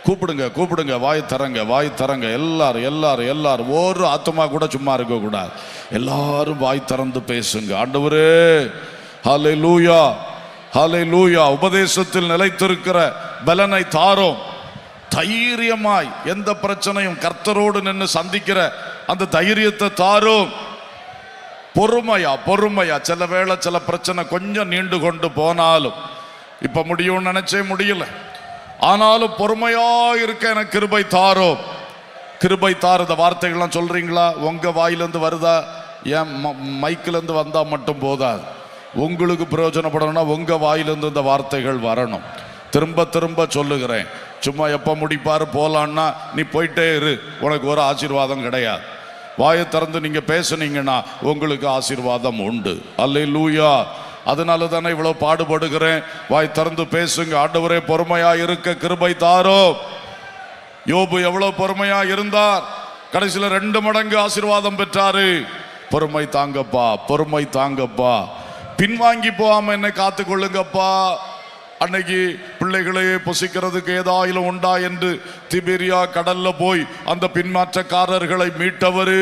கூப்பிடுங்க, கூப்பிடுங்க. வாய் தரங்க, வாய் தரங்க. எல்லாரும் எல்லாரும் எல்லாரும், ஒரு ஆத்மா கூட சும்மா இருக்க கூடாது. எல்லாரும் வாய் திறந்து பேசுங்க. ஆண்டவரே, ஹல்லேலூயா, ஹல்லேலூயா. உபதேசத்தில் நிலைத்திருக்கிற பலனை தாரும். தைரியமாய் எந்த பிரச்சனையும் கர்த்தரோடு நின்று சந்திக்கிற அந்த தைரியத்தை தாரும். பொறுமையா, பொறுமையா. சில வேளை சில பிரச்சனை கொஞ்சம் நீண்டு கொண்டு போனாலும், இப்ப முடியும்னு நினைச்சே முடியல, ஆனாலும் பொறுமையா இருக்க எனக்கு கிருபை தாரும். கிருபை தாரு. இந்த வார்த்தைகள்லாம் சொல்றீங்களா? உங்க வாயிலிருந்து வருதா? ஏன் மைக்கிலிருந்து வந்தா மட்டும் போதாது. உங்களுக்கு பிரயோஜனப்படணும்னா உங்க வாயிலிருந்து இந்த வார்த்தைகள் வரணும். திரும்ப திரும்ப சொல்லுகிறேன். சும்மா எப்ப முடிப்பாரு போலான்னா நீ போயிட்டே இரு, உனக்கு ஒரு ஆசீர்வாதம் கிடையாது. வாயை திறந்து நீங்க பேசுனீங்கன்னா உங்களுக்கு ஆசீர்வாதம் உண்டு. அல்லேலூயா. அதனால தானே இவ்வளவு பாடுபடுகிறேன். வாய் திறந்து பேசுங்க. ஆண்டவரே, பொறுமையா இருக்க கிருபை தாரும். யோபு எவ்வளவு பொறுமையா இருந்தார், கடைசியில் 2 மடங்கு ஆசீர்வாதம் பெற்றாரு. பொறுமை தாங்கப்பா, பொறுமை தாங்கப்பா. பின்வாங்கி போகாம என்னை காத்து கொள்ளுங்கப்பா. அன்னைக்கு பிள்ளைகளையே பொசிக்கிறதுக்கு ஏதாயிலும் உண்டா என்று திபேரியா கடல்ல போய் அந்த பின்மாற்றக்காரர்களை மீட்டவரு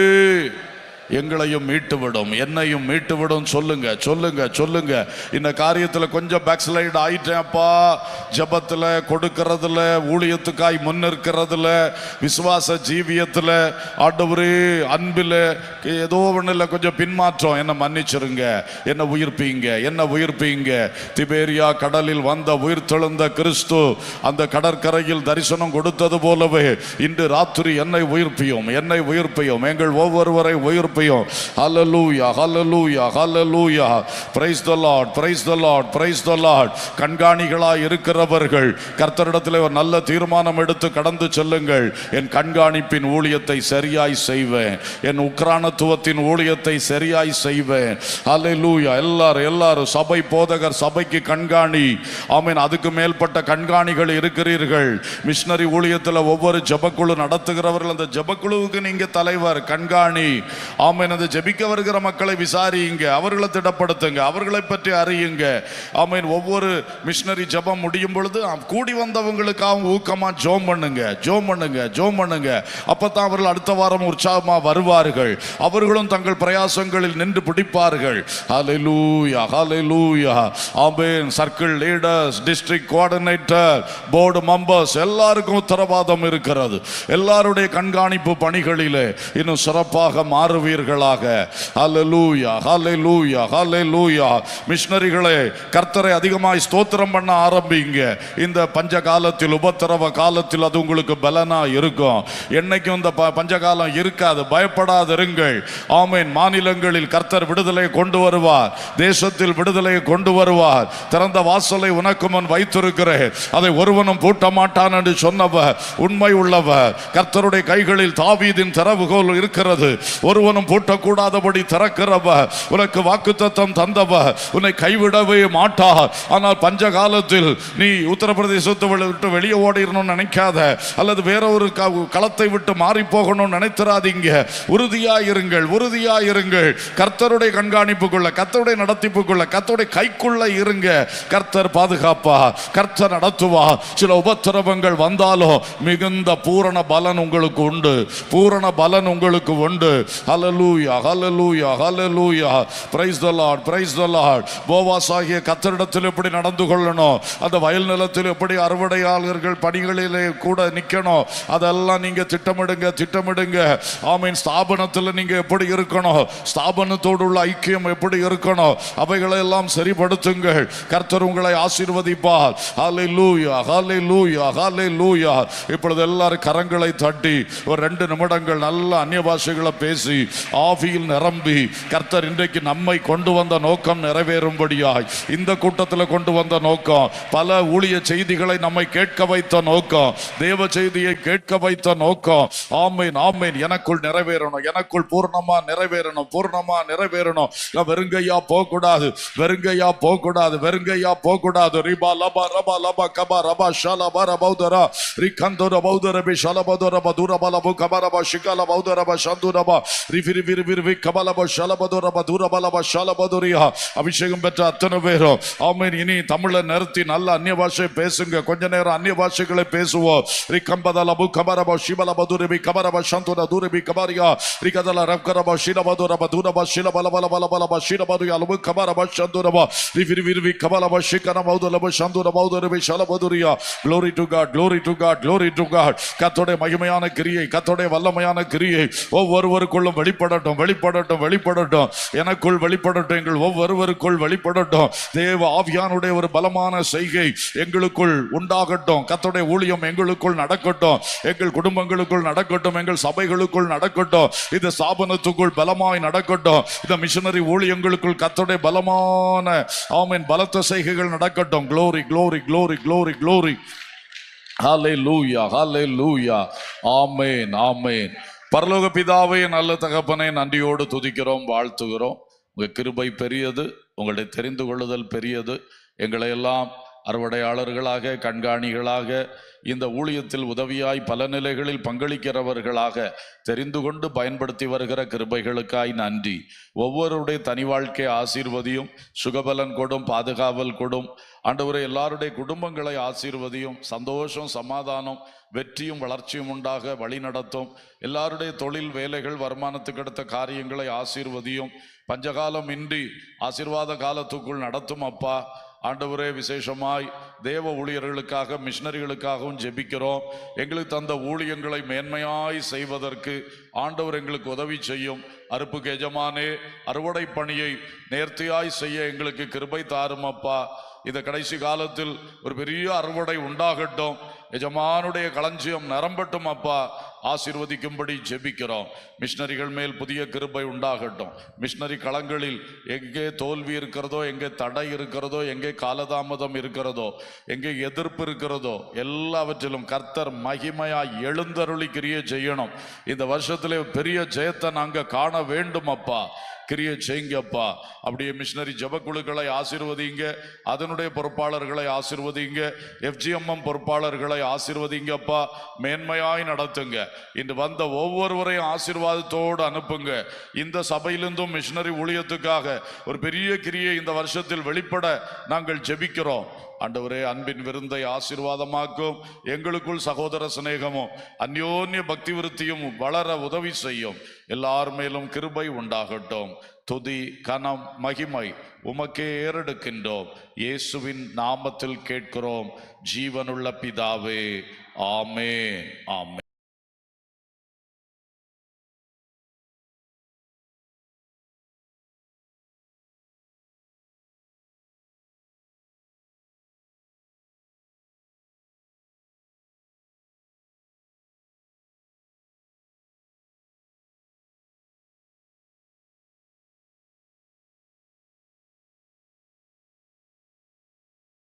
எங்களையும் மீட்டுவிடும், என்னையும் மீட்டுவிடும். சொல்லுங்க, சொல்லுங்க, சொல்லுங்க. இந்த காரியத்தில் கொஞ்சம் பேக்ஸ்லைட் ஆயிட்டேன்ப்பா. ஜபத்தில், கொடுக்கறதுல, ஊழியத்துக்காய் முன்னிற்கிறதுல, விசுவாச ஜீவியத்தில், ஆண்டவரே அன்பில் ஏதோ ஒன்றில் கொஞ்சம் பின்மாற்றம். என்னை மன்னிச்சிருங்க, என்னை உயிர்ப்பீங்க, என்னை உயிர்ப்பீங்க. திபேரியா கடலில் வந்த உயிர்த்தெழுந்த கிறிஸ்து அந்த கடற்கரையில் தரிசனம் கொடுத்தது போலவே இன்று ராத்திரி என்னை உயிர்ப்பியும், என்னை உயிர்ப்பியும். எங்கள் ஒவ்வொருவரை உயிர்ப்பியும் கிருபையும். ஹல்லேலூயா ஹல்லேலூயா ஹல்லேலூயா. Praise the lord praise the lord praise the lord. கண்காணிகளாய் இருக்கிறவர்கள் கர்த்தரிடத்தில் ஒரு நல்ல தீர்மானம் எடுத்து கடந்து செல்லுங்கள். என் கண்காணிப்பின் ஊழியத்தை சரியாய் செய்வேன், என் உக்ரானத்துவத்தின் ஊழியத்தை சரியாய் செய்வேன். ஹல்லேலூயா. எல்லாரும் சபை போதகர், சபைக்கு கண்காணி. ஆமென். அதுக்கு மேல்பட்ட கண்காணிகள் இருக்கிறீர்கள். மிஷனரி ஊழியத்தில் ஒவ்வொரு ஜெபக்குழு நடத்துகிறவர்கள், அந்த ஜெபக்குழுவுக்கு நீங்க தலைவர், கண்காணி. ஆமென். அந்த ஜெபிக்க வருகிற மக்களை விசாரியுங்க, அவர்களை திடப்படுத்துங்க, அவர்களை பற்றி அறியுங்க. ஆமென். ஒவ்வொரு மிஷனரி ஜெபம் முடியும் பொழுது கூடி வந்தவங்களுக்காக ஊக்கமா ஜோம் பண்ணுங்க, ஜோம் பண்ணுங்க, ஜோம் பண்ணுங்க. அப்பதான் அவர்கள் அடுத்த வாரம் உற்சாகமா வருவார்கள். அவர்களும் தங்கள் பிரயாசங்களில் நின்று பிடிப்பார்கள். ஹல்லேலூயா ஹல்லேலூயா. ஆமென். Circle leaders, district coordinator, board members எல்லாருக்கும் உத்தரவாதம் இருக்கிறது. எல்லாருடைய கண்காணிப்பு பணிகளிலே இன்னும் சிறப்பாக மாறுவீர்களாக. ஹல்லேலூயா ஹல்லேலூயா ஹல்லேலூயா. மிஷனரிகளே, கர்த்தரை அதிகமாய் ஸ்தோத்திரம் பண்ண ஆரம்பிங்க. இந்த பஞ்ச காலத்தில், உபத்திரவ காலத்தில் அது உங்களுக்கு பலனா இருக்கும். என்னைக்கும் இந்த பஞ்சகாலம் இருக்காது, பயப்படாதிருங்கள். ஆமென். மாநிலங்களில் கர்த்தர் விடுதலை கொண்டு வருவார், தேசத்தில் விடுதலை கொண்டு வருவார். திறந்த வாசலை உனக்கு முன் வைத்திருக்கிறேன், அதை ஒருவனும் பூட்ட மாட்டான் என்று சொன்னவர் உண்மை உள்ளவர். கர்த்தருடைய கைகளில் தாவீதின் திறவுகோல் இருக்கிறது, ஒருவனும் பூட்டக்கூடாதபடி திறக்கிறவர். உனக்கு வாக்குத்தத்தம் தந்தவர் உன்னை கைவிடவே மாட்டார். ஆனால் பஞ்ச காலத்தில் நீ உத்தரப்பிரதேசத்தை விட்டு வெளியே ஓடிடணும்னு நினைக்காத, அல்லது வேற ஒரு களத்தை விட்டு மாறி போகணும்னு நினைத்திராதீங்க. உறுதியாயிருங்கள், உறுதியாயிருங்கள். கர்த்தருடைய கண்காணிப்புக்குள்ள, கர்த்தருடைய நடத்திப்புக்குள்ள, கர்த்தருடைய கைக்குள்ள இருங்க. கர்த்தர் பாதுகாப்பா, கர்த்தர் நடத்துவா. சில உபத்திரவங்கள் வந்தாலும் மிகுந்த பூரண பலன் உங்களுக்கு உண்டு, பூரண பலன் உங்களுக்கு உண்டு. ஹல்லேலூயா ஹல்லேலூயா ஹல்லேலூயா. Praise the lord praise the lord. Boaz ஆகிய கர்த்தரிடத்தில் எப்படி நடந்து கொள்ளணும், அந்த வயல் நிலத்தில் எப்படி அறுவடையாளர்கள் பணிகளிலே கூட நிக்கணும், அதெல்லாம் நீங்க திட்டமிடுங்க, திட்டமிடுங்க. ஆமீன். ஸ்தாபனத்தில் நீங்க எப்படி இருக்கணும், ஸ்தாபனத்தோடு உள்ள ஐக்கியம் எப்படி இருக்கணும், அவைகளை எல்லாம் சரிப்படுத்துங்கள். கர்த்தர் உங்களை ஆசீர்வதிப்பார். ஹல்லேலூயா ஹல்லேலூயா ஹல்லேலூயா. இப்பொழுது எல்லாரும் கரங்களை தட்டி ஒரு 2 நிமிடங்கள் நல்ல அந்நிய பாஷைகளை பேசி ஆவியில் நிரம்பி, கர்த்தர் இன்றைக்கு நம்மை கொண்டு வந்த நோக்கம் நிறைவேறும்படியாய், இந்த கூட்டத்தில் கொண்டு வந்த நோக்கம், பல ஊழிய செய்திகளை நம்மை கேட்க வைத்த நோக்கம், தேவ செய்தியை கேட்க வைத்த நோக்கம். ஆமீன் ஆமீன். எனக்குள் நிறைவேறணும், எனக்குள் பூர்ணமா நிறைவேறணும், பூர்ணமா நிறைவேறணும். வெறுங்கையா போகக்கூடாது, வெறுங்கையா போகக்கூடாது, வெறுங்கையா போகக்கூடாது. ரிபா லபா ரபா லபா கபா ரபா ஷலபா ரபௌதரா ரிகந்தோ ரபௌதர பி ஷலபதோ ரபதுர பலபு கபரபா ஷிகல பௌதர ப ஷந்துரபா ரிஃபிரி விரி வி கபலபா ஷலபதோ ரபதுர பலபா ஷலபதுரியா. அபிஷேகம் பெற்ற அத்தனை பேரும் ஆமீன். இனி தமிழை நிறுத்தி நல்ல அந்நிய பாஷை பேசுங்க. கொஞ்ச நேரம் அந்நிய பாஷைகளை பேசுவோம். ரிகம்பதலபு கபரபா ஷிபலபதுரி பி கபரபா ஷந்துர துரி பி கபரியா ரிகதல ரப்கரபா ஷிலபதுர பதுரபா ஷிலபல பல பல பல ஷிலபதுரியா லபு கபரபா ஷந்துரபா ரிஃபிரி விரி கபலபா ஷிகன பௌதலபா ஷந்துர பௌதர B ஷலபதுரியா. glory to God, glory to God, glory to God. கர்த்தருடைய மகிமையான கிரியை, கர்த்தருடைய வல்லமையான கிரியை ஒவ்வொருவருக்குள்ளும் வெளிப்படட்டும், வெளிப்படட்டும், வெளிப்படட்டும். எனக்குள் வெளிப்படட்டும், எங்கள் ஒவ்வொருவருக்குள் வெளிப்படட்டும். தேவ ஆவியானுடைய ஒரு பலமான செய்கை எங்களுக்குள் உண்டாகட்டும். கர்த்தருடைய ஊழியம் எங்களுக்குள் நடக்கட்டும், எங்கள் குடும்பங்களுக்குள் நடக்கட்டும், எங்கள் சபைகளுக்குள் நடக்கட்டும், இந்த ஸ்தாபனத்துக்குள் பலமாய் நடக்கட்டும். இந்த மிஷனரி ஊழியங்களுக்குள் கர்த்தருடைய பலமான ஆமென் பலத்த செய்கைகள் நடக்கட்டும். glory glory glory glory glory. ஹல்லேலூயா ஹல்லேலூயா. ஆமென் ஆமென். பரலோக பிதாவே, நல்ல தகப்பனே, நன்றியோடு துதிக்கிறோம், வாழ்த்துகிறோம். உங்க கிருபை பெரியது, உங்களுடைய தெரிந்து கொள்ளுதல் பெரியது. எங்களை எல்லாம் அறுவடையாளர்களாக, கண்காணிகளாக, இந்த ஊழியத்தில் உதவியாய் பல நிலைகளில் பங்களிக்கிறவர்களாக தெரிந்து கொண்டு பயன்படுத்தி வருகிற கிருபைகளுக்காய் நன்றி. ஒவ்வொருடைய தனி வாழ்க்கை ஆசீர்வதியும், சுகபலன் கொடும், பாதுகாவல் கொடும். ஆண்டவரே, எல்லாருடைய குடும்பங்களை ஆசீர்வதியும், சந்தோஷம், சமாதானம், வெற்றியும் வளர்ச்சியும் உண்டாக வழி நடத்தும். எல்லாருடைய தொழில், வேலைகள், வருமானத்துக்கு அடுத்த காரியங்களை ஆசீர்வதியும். பஞ்சகாலம் இன்றி ஆசீர்வாத காலத்துக்குள் நடத்தும் அப்பா. ஆண்டவரே, விசேஷமாய் தேவ ஊழியர்களுக்காக, மிஷனரிகளுக்காகவும் ஜெபிக்கிறோம். எங்களுக்கு தந்த ஊழியங்களை மேன்மையாய் செய்வதற்கு ஆண்டவர் எங்களுக்கு உதவி செய்யும். அறுப்புக்கு எஜமானே, அறுவடை பணியை நேர்த்தியாய் செய்ய எங்களுக்கு கிருபை தாரும் அப்பா. இந்த கடைசி காலத்தில் ஒரு பெரிய அறுவடை உண்டாகட்டும். எஜமானுடைய களஞ்சியம் நிரம்பட்டும் அப்பா. ஆசீர்வதிக்கும்படி ஜெபிக்கிறோம். மிஷனரிகள் மேல் புதிய கிருபை உண்டாகட்டும். மிஷனரி களங்களில் எங்கே தோல்வி இருக்கிறதோ, எங்கே தடை இருக்கிறதோ, எங்கே காலதாமதம் இருக்கிறதோ, எங்கே எதிர்ப்பு இருக்கிறதோ, எல்லாவற்றிலும் கர்த்தர் மகிமையாய் எழுந்தருளி கிரியை செய்யணும். இந்த வருஷத்திலே பெரிய ஜெயத்தை நாங்க காண வேண்டும் அப்பா. கிரியை செய்யுங்கப்பா. அப்படியே மிஷனரி ஜபக்குழுக்களை ஆசீர்வதிங்க, அதனுடைய பொறுப்பாளர்களை ஆசீர்வதிங்க, FGMM பொறுப்பாளர்களை ஆசீர்வதிங்கப்பா. மேன்மையாய் நடத்துங்க. இன்று வந்த ஒவ்வொருவரையும் ஆசீர்வாதத்தோடு அனுப்புங்க. இந்த சபையிலிருந்தும் மிஷனரி ஊழியத்துக்காக ஒரு பெரிய கிரியை இந்த வருஷத்தில் வெளிப்பட நாங்கள் ஜெபிக்கிறோம். ஆண்டவரே, அன்பின் விருந்தை ஆசீர்வாதமாக்கும். எங்களுக்குள் சகோதர சிநேகமும் அந்யோன்ய பக்தி விருத்தியும் வளர உதவி செய்யும். எல்லார் மேலும் கிருபை உண்டாகட்டும். துதி கனம் மகிமை உமக்கே ஏறெடுக்கின்றோம். இயேசுவின் நாமத்தில் கேட்கிறோம் ஜீவனுள்ள பிதாவே. ஆமென், ஆமென்.